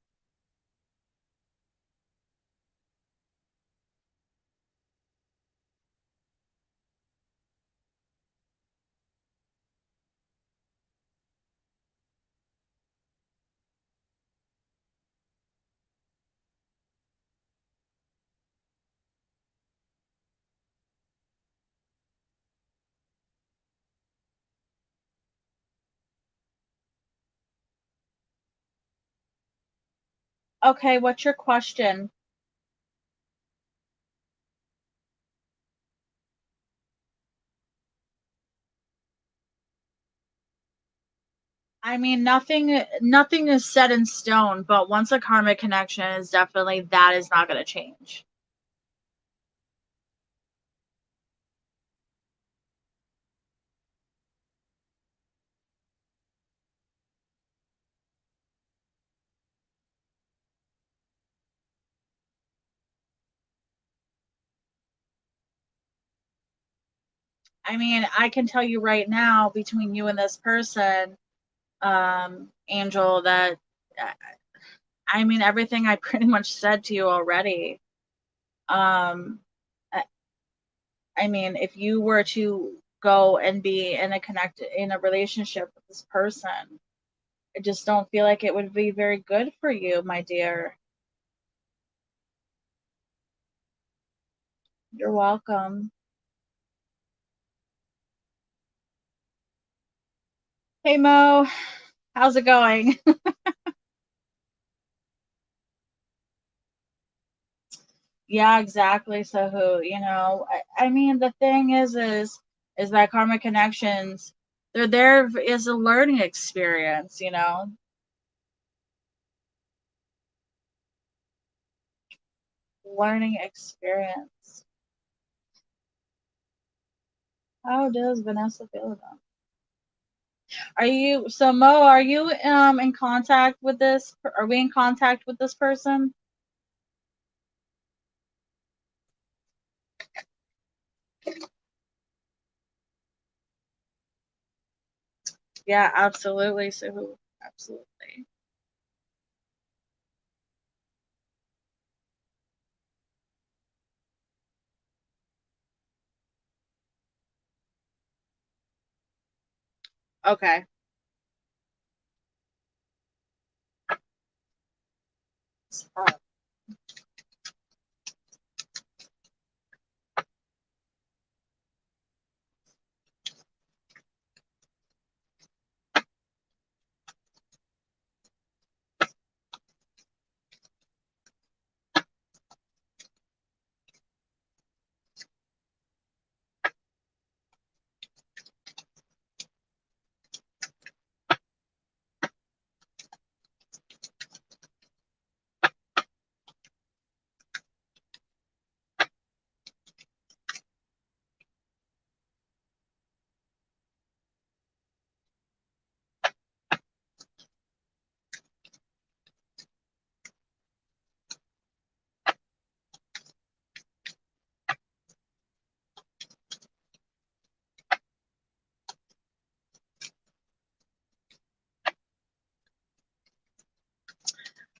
Okay, what's your question? I mean, nothing is set in stone, but once a karmic connection is definitely that is not going to change. I mean, I can tell you right now, between you and this person, Angel, that I mean everything I pretty much said to you already. Um, I, I mean, if you were to go and be in a relationship with this person, I just don't feel like it would be very good for you, my dear. You're welcome. Hey Mo, how's it going? Yeah, exactly. So who, I mean, the thing is that karma connections, they're there as a learning experience, learning experience. How does Vanessa feel about? So Mo, are you in contact with are we in contact with this person? Yeah, absolutely. So who? Absolutely. Okay.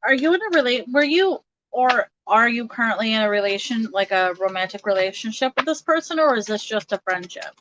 Are you in a were you or are you currently in a relation, like a romantic relationship with this person, or is this just a friendship?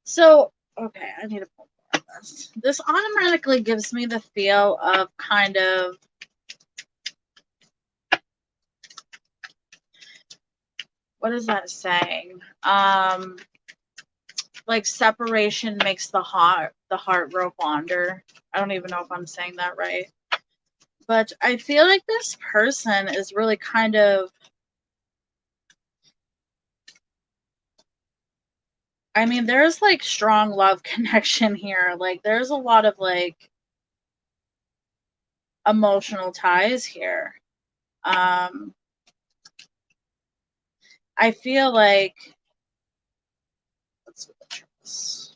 So, okay, I need to pull more of this. This automatically gives me the feel of kind of, what is that saying? Like separation makes the heart grow fonder. I don't even know if I'm saying that right. But I feel like this person is really kind of, I mean, there's like strong love connection here. Like there's a lot of like emotional ties here. I feel like, let's look at this.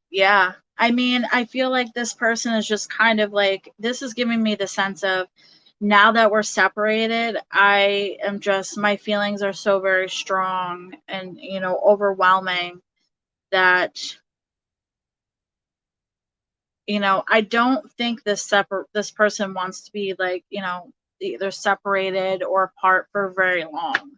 Yeah. I mean, I feel like this person is just kind of like, this is giving me the sense of, now that we're separated, I am just, my feelings are so very strong and, you know, overwhelming that, you know, I don't think this person wants to be like, you know, either separated or apart for very long.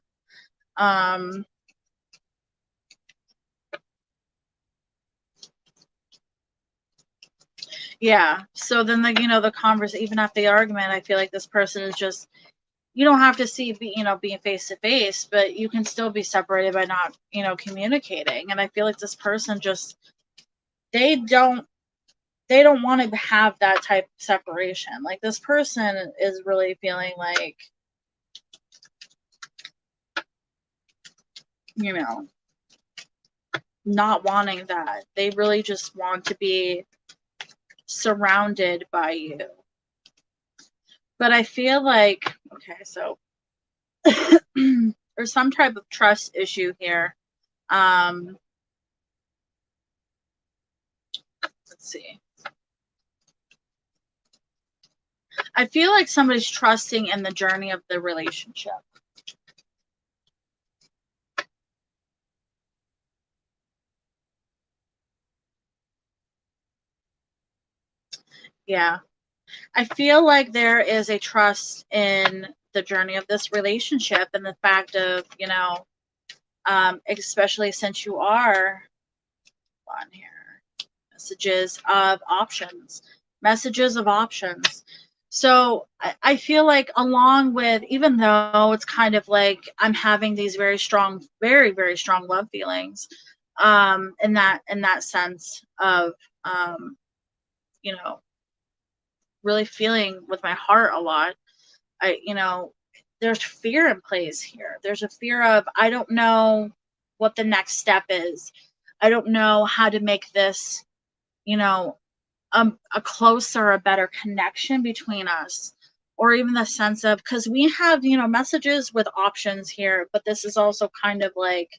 Yeah. So then the, you know, the converse, even after the argument, I feel like this person is just, you don't have to see, you know, being face to face, but you can still be separated by not, you know, communicating. And I feel like this person just, they don't, they don't want to have that type of separation. Like this person is really feeling like, you know, not wanting that. They really just want to be surrounded by you. But I feel like, okay, so there's some type of trust issue here. Um, let's see. I feel like somebody's trusting in the journey of the relationship. Yeah. I feel like there is a trust in the journey of this relationship and the fact of, you know, especially since you are on here, messages of options. So I feel like along with, even though it's kind of like I'm having these very strong, very, very strong love feelings, in that sense of, you know, really feeling with my heart a lot. You know, there's fear in place here. There's a fear of, I don't know what the next step is. I don't know how to make this, you know, a closer, a better connection between us, or even the sense of, because we have, messages with options here, but this is also kind of like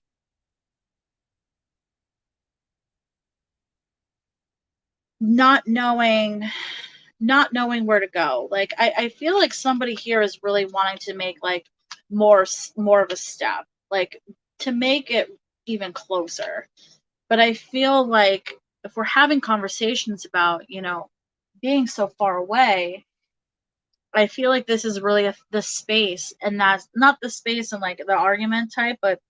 not knowing where to go. Like I feel like somebody here is really wanting to make like more of a step, like to make it even closer. But I feel like if we're having conversations about, being so far away, I feel like this is really the space, and that's not the space in like the argument type, but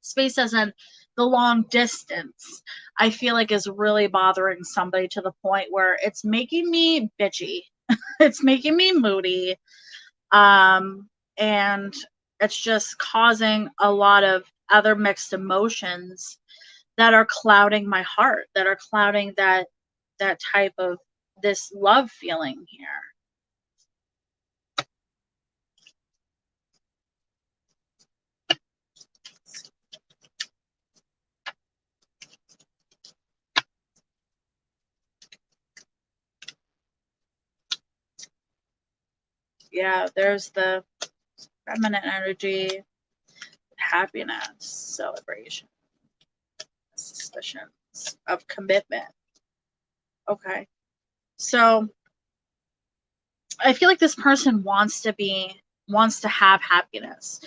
space as in the long distance. I feel like is really bothering somebody to the point where it's making me bitchy. It's making me moody. Um, and it's just causing a lot of other mixed emotions that are clouding my heart, that are clouding that type of this love feeling here. Yeah, there's the feminine energy, happiness, celebration, suspicions of commitment. Okay. So I feel like this person wants to have happiness.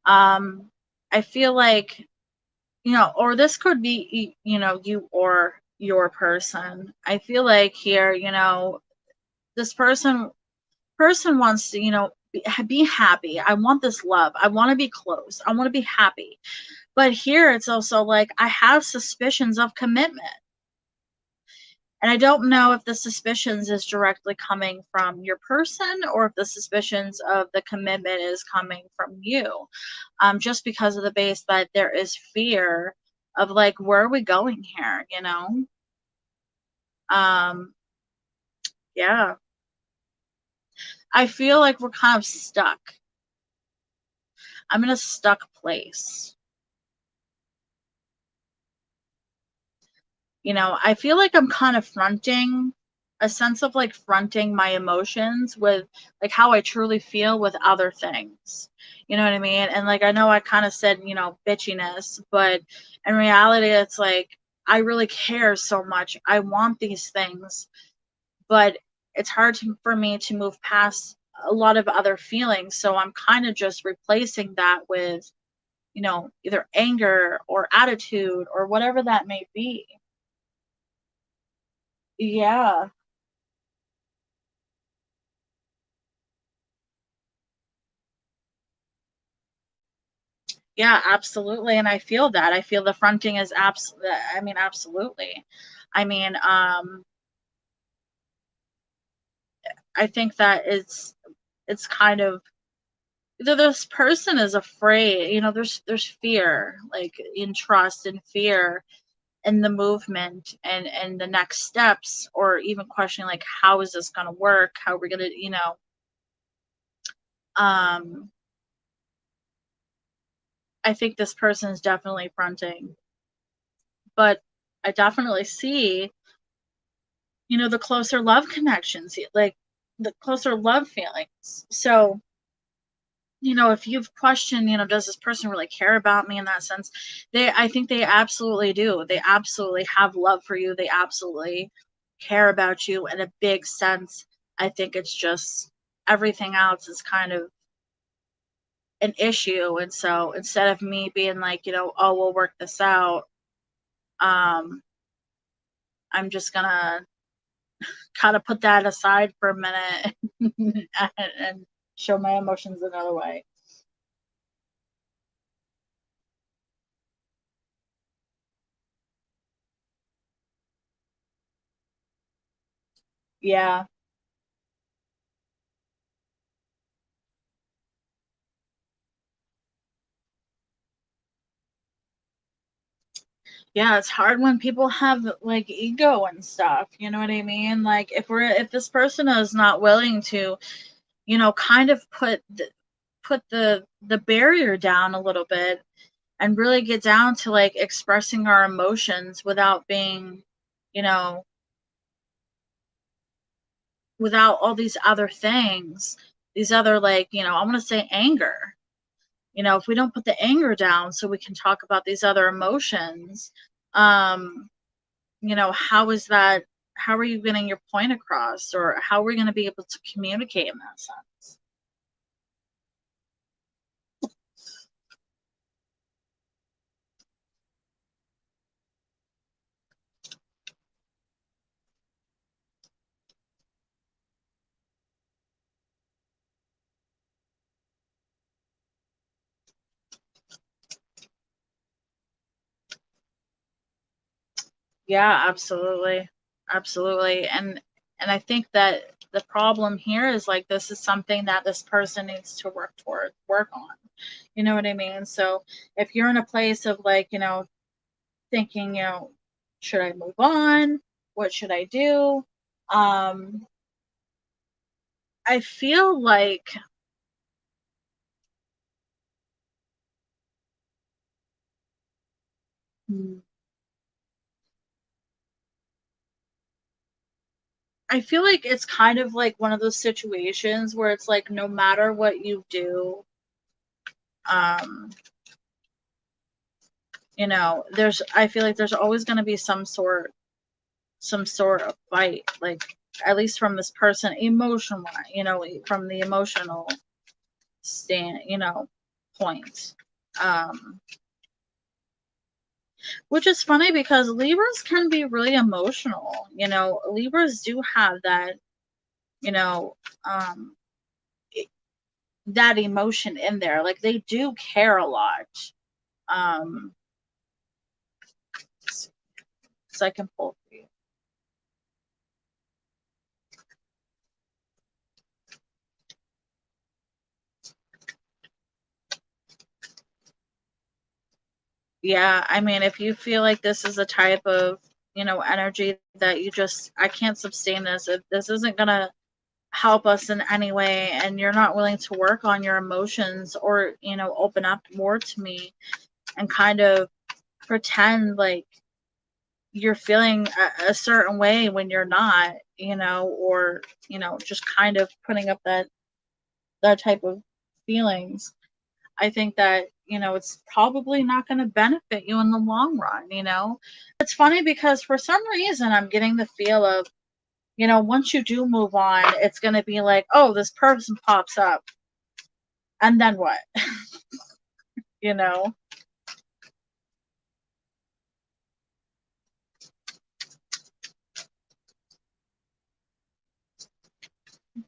Um, I feel like, or this could be, you or your person. I feel like here, this person wants to, be happy. I want this love. I want to be close. I want to be happy. But here it's also like I have suspicions of commitment. And I don't know if the suspicions is directly coming from your person or if the suspicions of the commitment is coming from you. Just because of the base that there is fear of like, where are we going here? Um, yeah. I feel like we're kind of stuck. I'm in a stuck place. I feel like I'm kind of fronting a sense of like fronting my emotions with like how I truly feel with other things. You know what I mean? And like I know I kind of said, bitchiness, but in reality it's like I really care so much. I want these things, but it's hard for me to move past a lot of other feelings. So I'm kind of just replacing that with, either anger or attitude or whatever that may be. Yeah. Yeah, absolutely. And I feel that. I feel the fronting is I mean, absolutely. I mean, I think that it's kind of either this person is afraid, there's fear, like in trust and fear in the movement and the next steps, or even questioning like how is this gonna work? How are we gonna, um I think this person is definitely fronting. But I definitely see, the closer love connections, like the closer love feelings. So, if you've questioned, does this person really care about me in that sense? I think they absolutely do. They absolutely have love for you. They absolutely care about you in a big sense. I think it's just everything else is kind of an issue. And so instead of me being like, oh, we'll work this out, um, I'm just gonna kind of put that aside for a minute and show my emotions another way. Yeah. Yeah, it's hard when people have like ego and stuff, you know what I mean? Like if this person is not willing to, kind of put the barrier down a little bit and really get down to like expressing our emotions without being, you know, without all these other things, these other, like, I want to say anger. If we don't put the anger down so we can talk about these other emotions, um, how is that, how are you getting your point across, or how are we going to be able to communicate in that sense? Yeah, absolutely. Absolutely. And I think that the problem here is like this is something that this person needs to work on. You know what I mean? So if you're in a place of like, thinking, should I move on? What should I do? Um, I feel like hmm, I feel like it's kind of like one of those situations where it's like no matter what you do, um, there's I feel like there's always going to be some sort of fight, like at least from this person emotional, from the emotional stand, point. Um, which is funny because Libras can be really emotional. Libras do have that, you know, um, that emotion in there. Like they do care a lot. Um, so I can pull for you. Yeah, I mean, if you feel like this is a type of, energy that I can't sustain this, if this isn't gonna help us in any way, and you're not willing to work on your emotions or, open up more to me and kind of pretend like you're feeling a certain way when you're not, or, just kind of putting up that type of feelings. I think that, it's probably not going to benefit you in the long run. It's funny because for some reason I'm getting the feel of, once you do move on, it's going to be like, oh, this person pops up. And then what? you know?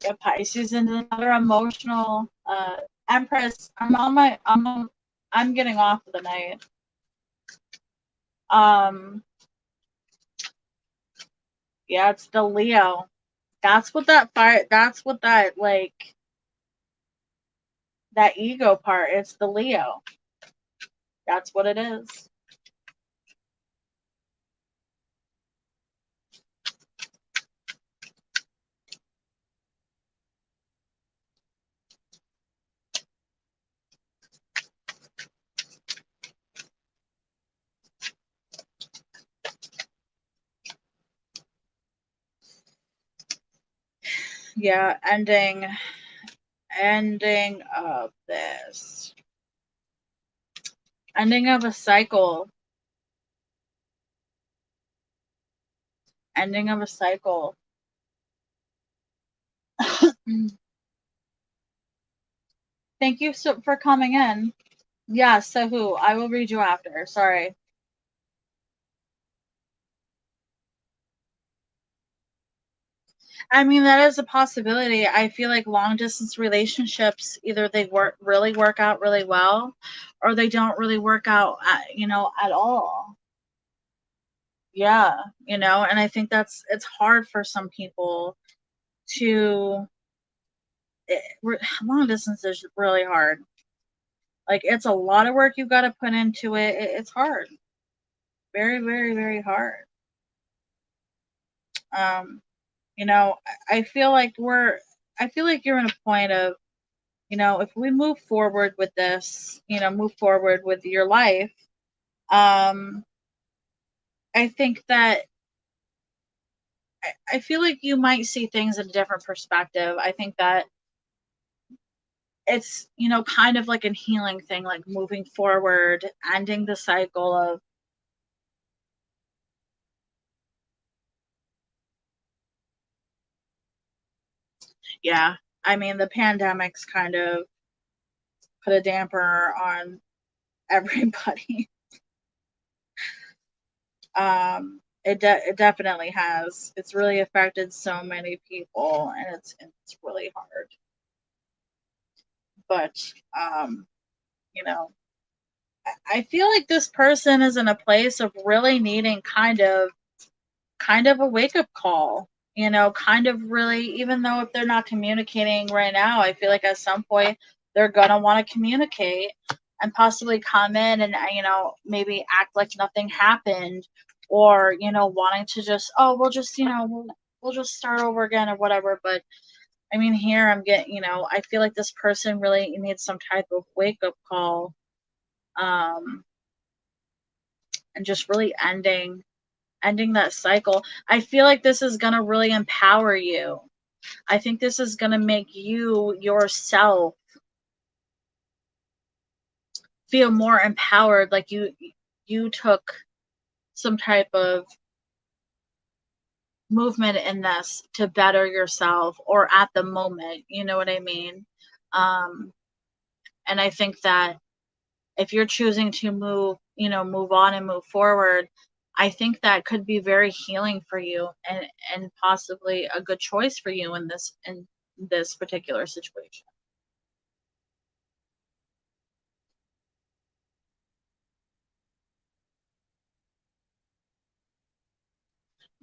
Yeah, Pisces and another emotional Empress. I'm getting off for the night. Yeah, it's the Leo. That's what that fire. That's what that like that ego part. It's the Leo. That's what it is. Yeah, ending of this. Ending of a cycle. Ending of a cycle. Thank you for coming in. Yeah, so who? I will read you after. Sorry. I mean, that is a possibility. I feel like long distance relationships either they work out really well, or they don't really work out, at all. Yeah, and I think it's hard for some people to. Long distance is really hard. Like it's a lot of work you've got to put into it. It's hard, very, very, very hard. Um, you know, I feel like I feel like you're in a point of If we move forward with this, move forward with your life, um, I think that I feel like you might see things in a different perspective. I think that it's, kind of like a healing thing, like moving forward, ending the cycle of, yeah. I mean, the pandemic's kind of put a damper on everybody. It definitely has. It's really affected so many people, and it's really hard. But um, you know, I feel like this person is in a place of really needing kind of a wake up call. Kind of really, even though if they're not communicating right now, I feel like at some point they're gonna want to communicate and possibly come in and maybe act like nothing happened, or wanting to just, oh, we'll just we'll just start over again or whatever. But I mean, here I'm getting, I feel like this person really needs some type of wake up call, um and just really ending that cycle. I feel like this is going to really empower you. I think this is going to make you yourself feel more empowered, like you took some type of movement in this to better yourself, or at the moment, you know what I mean? um and I think that if you're choosing to move on and move forward, I think that could be very healing for you, and possibly a good choice for you in this particular situation.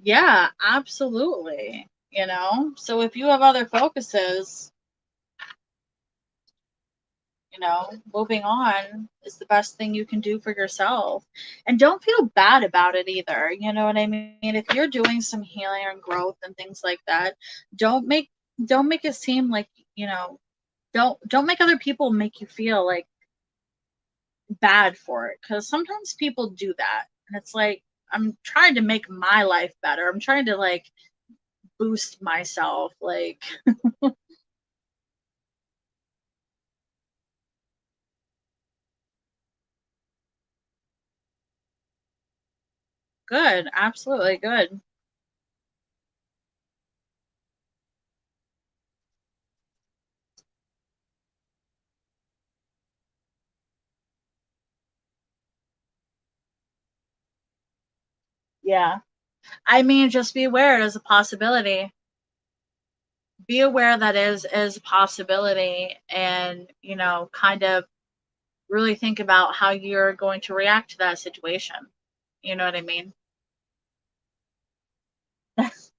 Yeah, absolutely. So if you have other focuses, moving on is the best thing you can do for yourself. And don't feel bad about it either. You know what I mean? If you're doing some healing and growth and things like that, don't make don't make it seem like, you know, don't make other people make you feel like bad for it, cuz sometimes people do that. And it's like, I'm trying to make my life better. I'm trying to like boost myself, like. Good, absolutely good. Yeah. I mean, just be aware it is a possibility. Be aware that is a possibility, and kind of really think about how you're going to react to that situation. You know what I mean? It's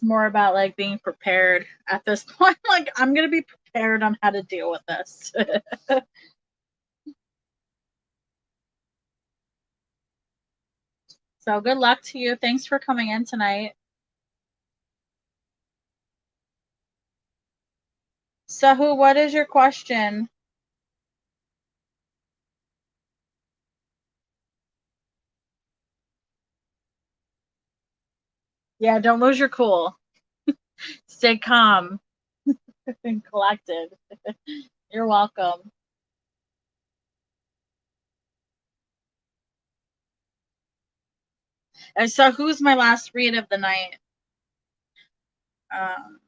more about like being prepared at this point. Like, I'm gonna be prepared on how to deal with this. So good luck to you. Thanks for coming in tonight. Sahu, what is your question? Yeah, don't lose your cool. Stay calm and collected. You're welcome. And so, who's my last read of the night? Um,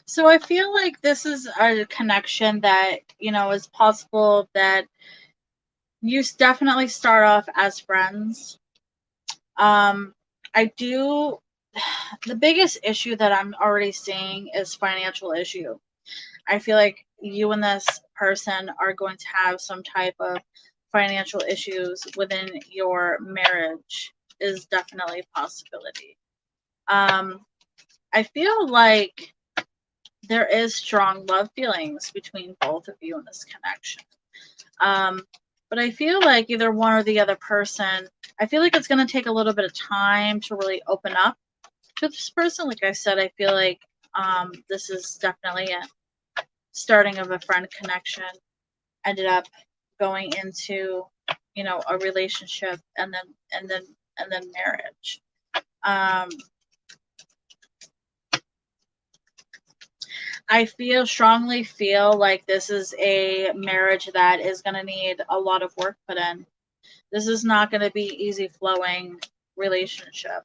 So I feel like this is a connection that, is possible that you definitely start off as friends. Um, I do. The biggest issue that I'm already seeing is financial issue. I feel like you and this person are going to have some type of financial issues within your marriage is definitely a possibility. I feel like there is strong love feelings between both of you in this connection. Um, but I feel like either one or the other person, I feel like it's going to take a little bit of time to really open up to this person. Like I said, I feel like this is definitely a starting of a friend connection, ended up going into, a relationship and then marriage. Um, I strongly feel like this is a marriage that is going to need a lot of work put in. This is not going to be easy flowing relationship.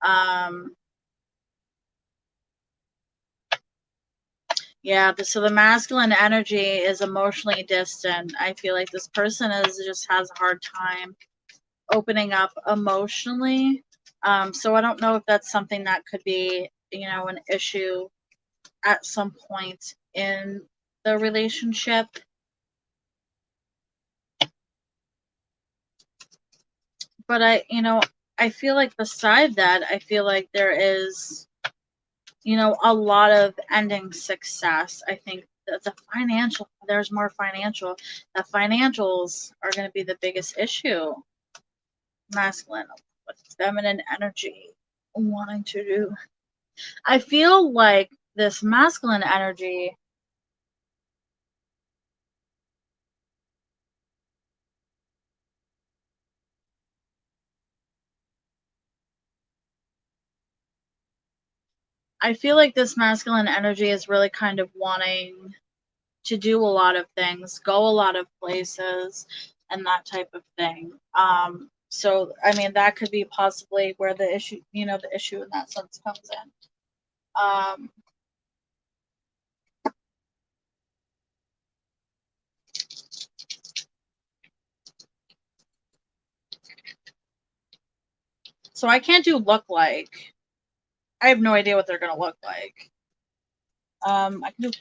Um, yeah, so the masculine energy is emotionally distant. I feel like this person just has a hard time opening up emotionally. So I don't know if that's something that could be, an issue at some point in the relationship. But I feel like beside that, I feel like there is, a lot of ending success. I think that there's more financial. The financials are going to be the biggest issue. Masculine with feminine energy wanting to do. I feel like this masculine energy, I feel like this masculine energy is really kind of wanting to do a lot of things, go a lot of places, and that type of thing. So I mean that could be possibly where the issue, the issue in that sense comes in. Um, so I can't do look like. I have no idea what they're gonna look like. I can do.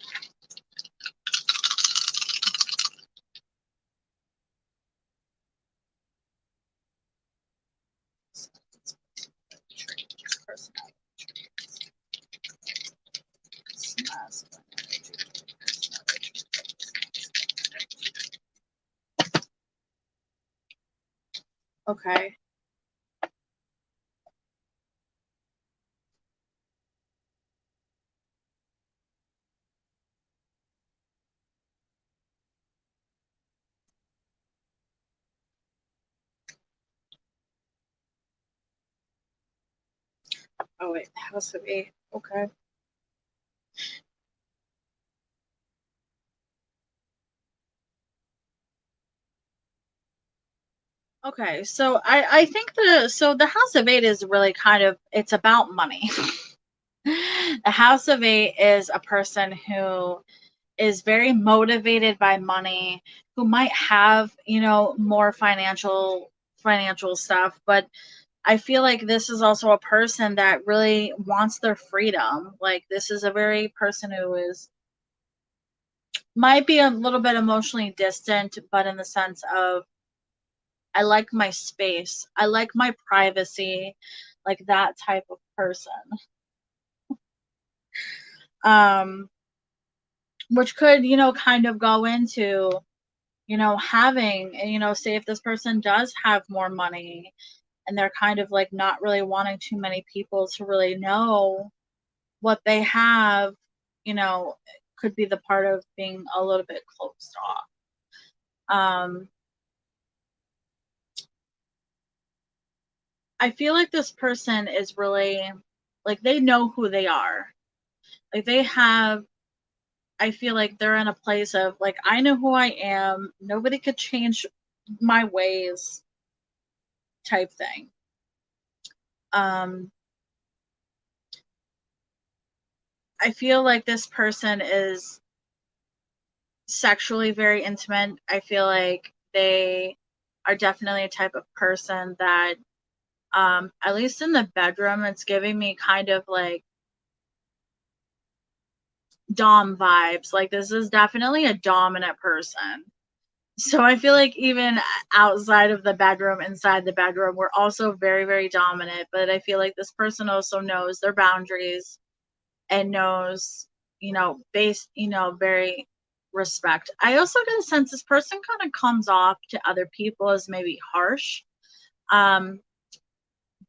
Okay. Oh wait, House of A. Okay. Okay, so I think the House of Eight is really kind of it's about money. The House of Eight is a person who is very motivated by money, who might have, more financial stuff, but I feel like this is also a person that really wants their freedom. Like this is a very person who is might be a little bit emotionally distant, but in the sense of I like my space. I like my privacy, like that type of person. Um, which could, kind of go into, having, say if this person does have more money and they're kind of like not really wanting too many people to really know what they have, could be the part of being a little bit closed off. Um, I feel like this person is really like they know who they are. Like they have I feel like they're in a place of like I know who I am. Nobody could change my ways type thing. Um I feel like this person is sexually very intimate. I feel like they are definitely a type of person that, at least in the bedroom, it's giving me kind of like dom vibes. Like this is definitely a dominant person. So I feel like even outside of the bedroom, inside the bedroom, we're also very, very dominant. But I feel like this person also knows their boundaries and knows, based, very respect. I also get a sense this person kind of comes off to other people as maybe harsh, um,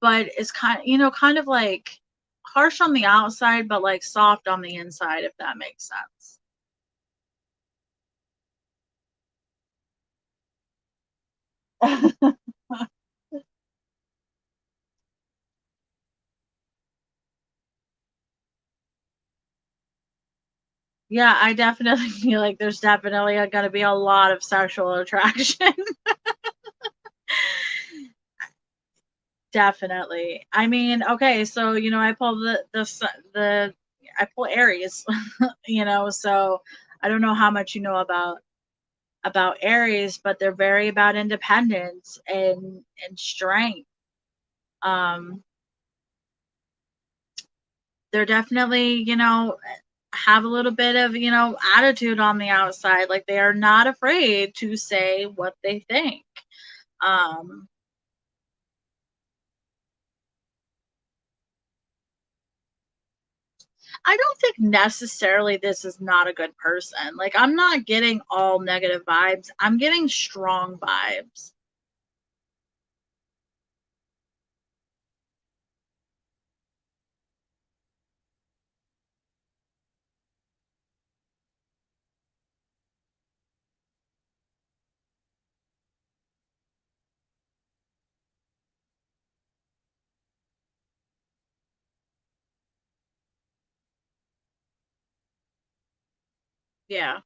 but it's kind of like harsh on the outside, but like soft on the inside, if that makes sense. Yeah, I definitely feel like there's definitely going to be a lot of sexual attraction. Definitely. I mean, okay, so I pull the I pull Aries, so I don't know how much you know about Aries, but they're very about independence and strength. Um, they're definitely, have a little bit of, attitude on the outside. Like they are not afraid to say what they think. Um, I don't think necessarily this is not a good person. Like I'm not getting all negative vibes. I'm getting strong vibes. Yeah.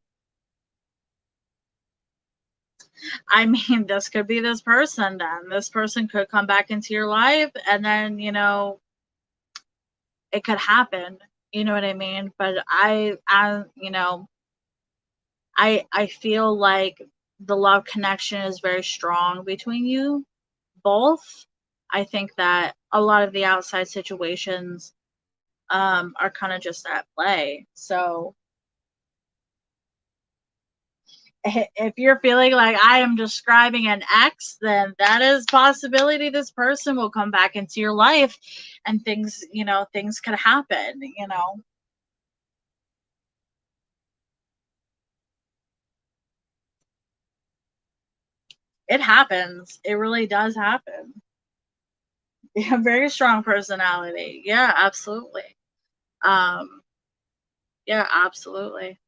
I mean, this could be this person then. This person could come back into your life and then, it could happen. You know what I mean? But I feel like the love connection is very strong between you both. I think that a lot of the outside situations are kind of just at play. So if you're feeling like I am describing an ex, then that is possibility this person will come back into your life and things could happen. It happens. It really does happen. Yeah, very strong personality. Yeah, absolutely. Um, yeah, absolutely.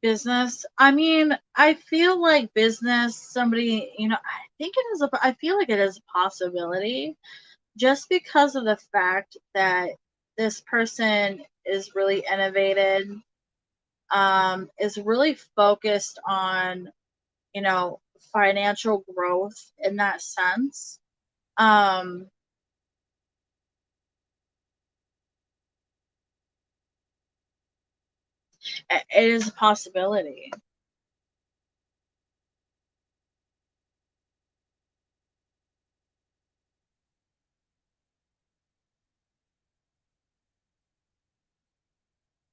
Business. I mean, I feel like business, somebody, I feel like it is a possibility just because of the fact that this person is really innovated, is really focused on, you know, financial growth in that sense. Um, it is a possibility.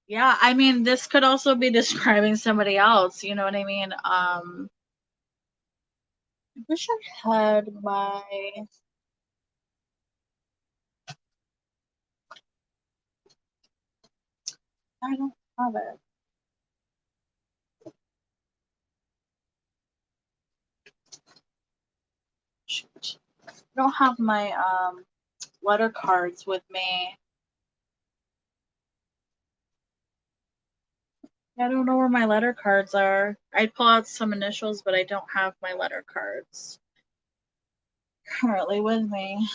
Yeah, I mean, this could also be describing somebody else. You know what I mean? I wish I had I don't have it. Shoot. I don't have my letter cards with me. I don't know where my letter cards are. I pull out some initials, but I don't have my letter cards currently with me.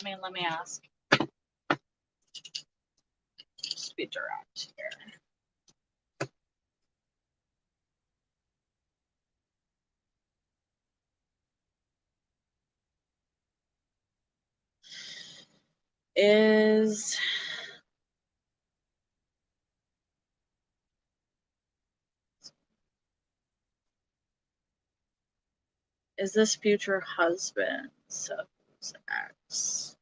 I mean, let me ask. Just be direct here. Is this future husband Sahu's ex?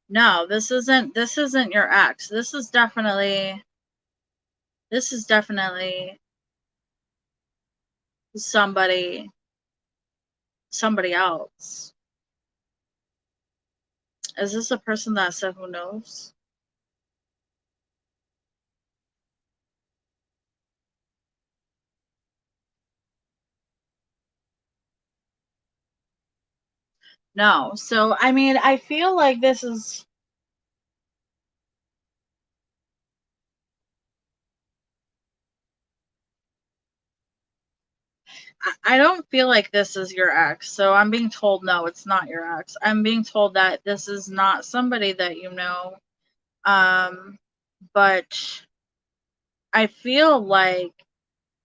No, this isn't your ex. This is definitely somebody else. Is this a person that Sahu knows? No. So I mean, I feel like this is I don't feel like this is your ex. So I'm being told no, it's not your ex. I'm being told that this is not somebody that you know. But I feel like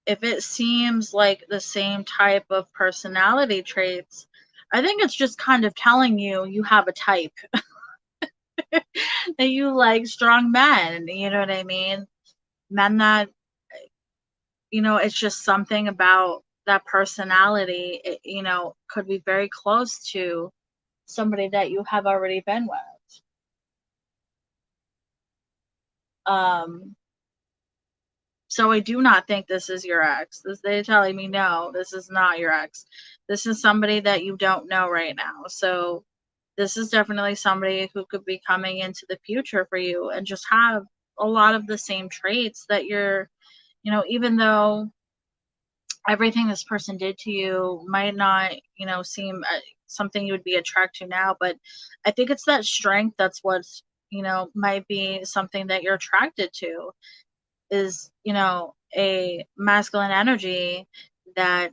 if it seems like the same type of personality traits, I think it's just kind of telling you have a type. That you like strong men, you know what I mean? Men that, it's just something about that personality, could be very close to somebody that you have already been with. So I do not think this is your ex. They're telling me no, this is not your ex. This is somebody that you don't know right now. So this is definitely somebody who could be coming into the future for you and just have a lot of the same traits that you're, even though everything this person did to you might not, seem something you would be attracted to now, but I think it's that strength that's what's, might be something that you're attracted to is, a masculine energy that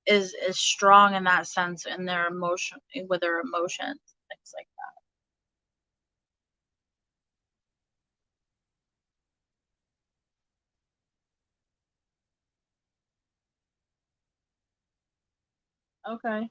is strong in that sense in their emotion with their emotions, things like that. Okay.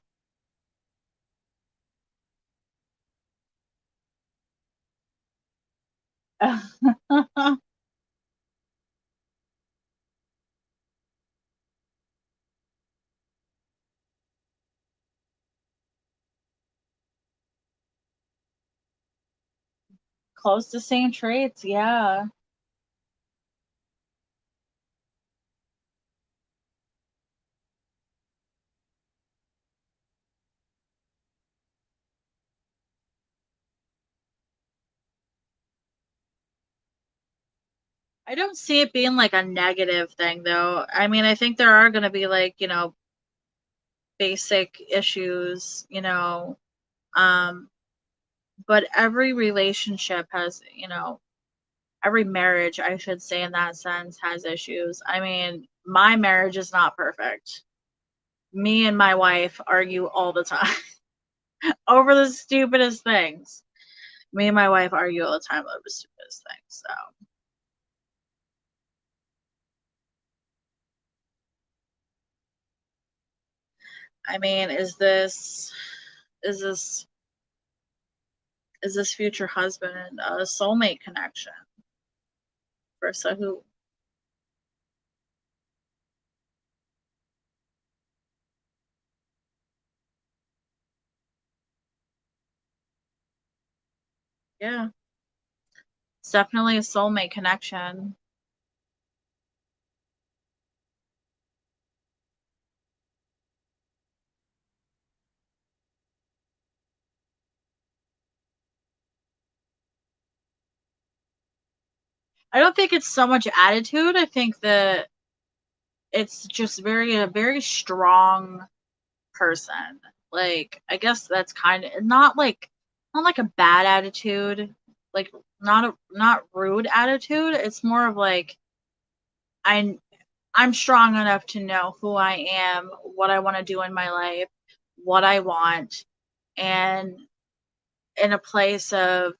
Close to same traits, yeah. I don't see it being like a negative thing though. I mean, I think there are going to be like, basic issues, um, but every relationship has, every marriage, I should say, in that sense, has issues. I mean, my marriage is not perfect. Me and my wife argue all the time over the stupidest things. Me and my wife argue all the time over the stupidest things. So, I mean, is this future husband a soulmate connection for Sahu? Yeah, it's definitely a soulmate connection. I don't think it's so much attitude. I think that it's just a very strong person. Like, I guess that's kind of not like a bad attitude, like not rude attitude. It's more of like I I'm strong enough to know who I am, what I want to do in my life, what I want, and in a place of,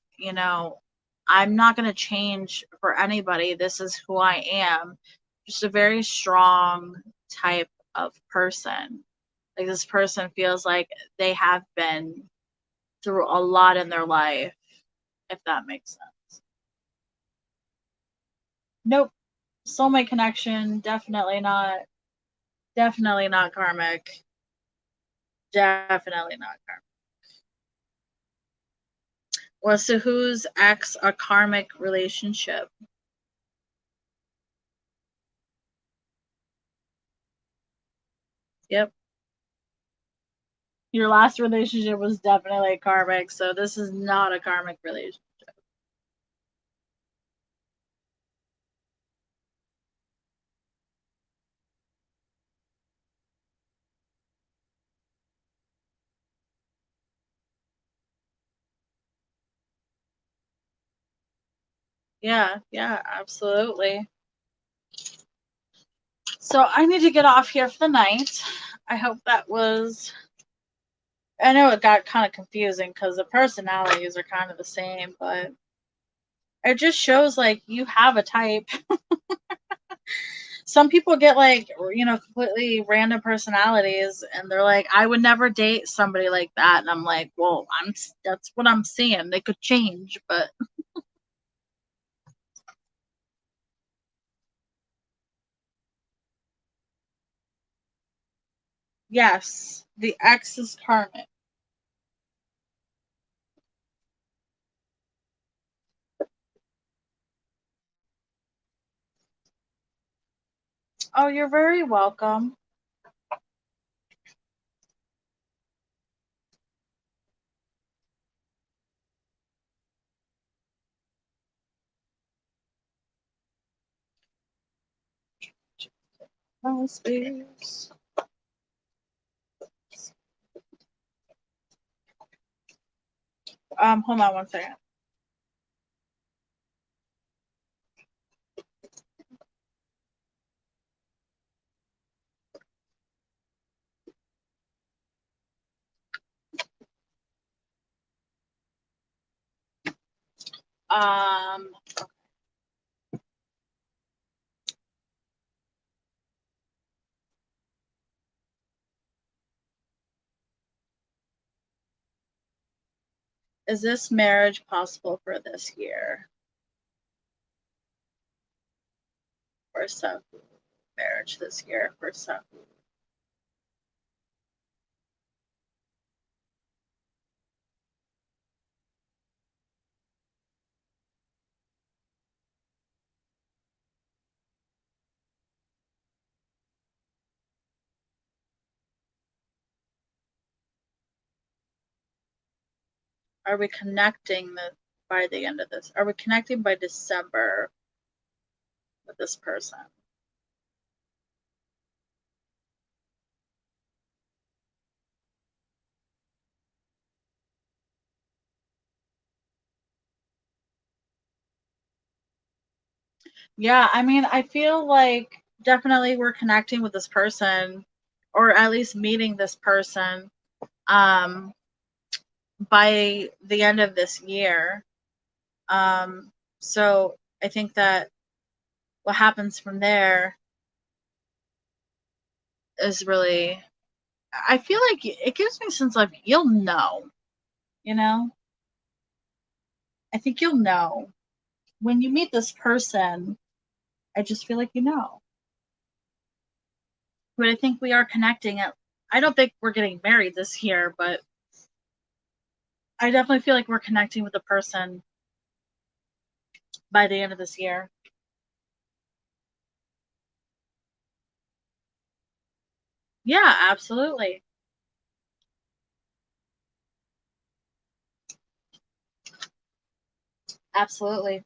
I'm not going to change for anybody. This is who I am. Just a very strong type of person. Like this person feels like they have been through a lot in their life, if that makes sense. Nope. Soulmate connection, definitely not. Definitely not karmic. Definitely not karmic. Well, so whose ex a karmic relationship? Yep. Your last relationship was definitely karmic, so this is not a karmic relationship. Yeah, yeah, absolutely. So I need to get off here for the night. I hope that was. I know it got kind of confusing because the personalities are kind of the same, but it just shows like you have a type. Some people get like, completely random personalities and they're like, I would never date somebody like that. And I'm like, well, that's what I'm seeing. They could change, but yes, the X is karmic. Oh, you're very welcome. Oh, space. Hold on one second. Um, is this marriage possible for this year? For some marriage this year for some. Are we connecting by the end of this? Are we connecting by December with this person? Yeah, I mean, I feel like definitely we're connecting with this person or at least meeting this person um by the end of this year. So I think that what happens from there is really, I feel like it gives me a sense of you'll know, you know? I think you'll know. When you meet this person, I just feel like you know. But I think we are connecting. I don't think we're getting married this year, but I definitely feel like we're connecting with the person by the end of this year. Yeah, absolutely. Absolutely.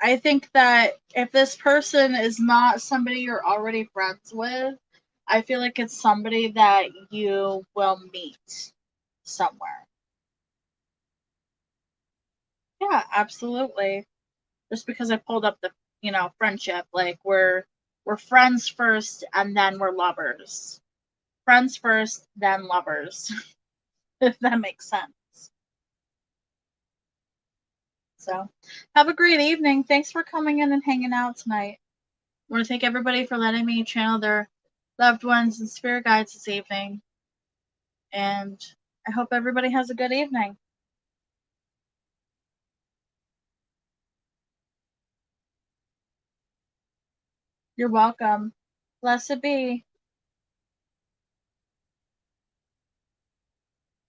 I think that if this person is not somebody you're already friends with, I feel like it's somebody that you will meet somewhere. Yeah, absolutely. Just because I pulled up the, friendship, like we're friends first and then we're lovers. Friends first, then lovers. If that makes sense. So, have a great evening. Thanks for coming in and hanging out tonight. I want to thank everybody for letting me channel their loved ones and spirit guides this evening. And I hope everybody has a good evening. You're welcome. Blessed be.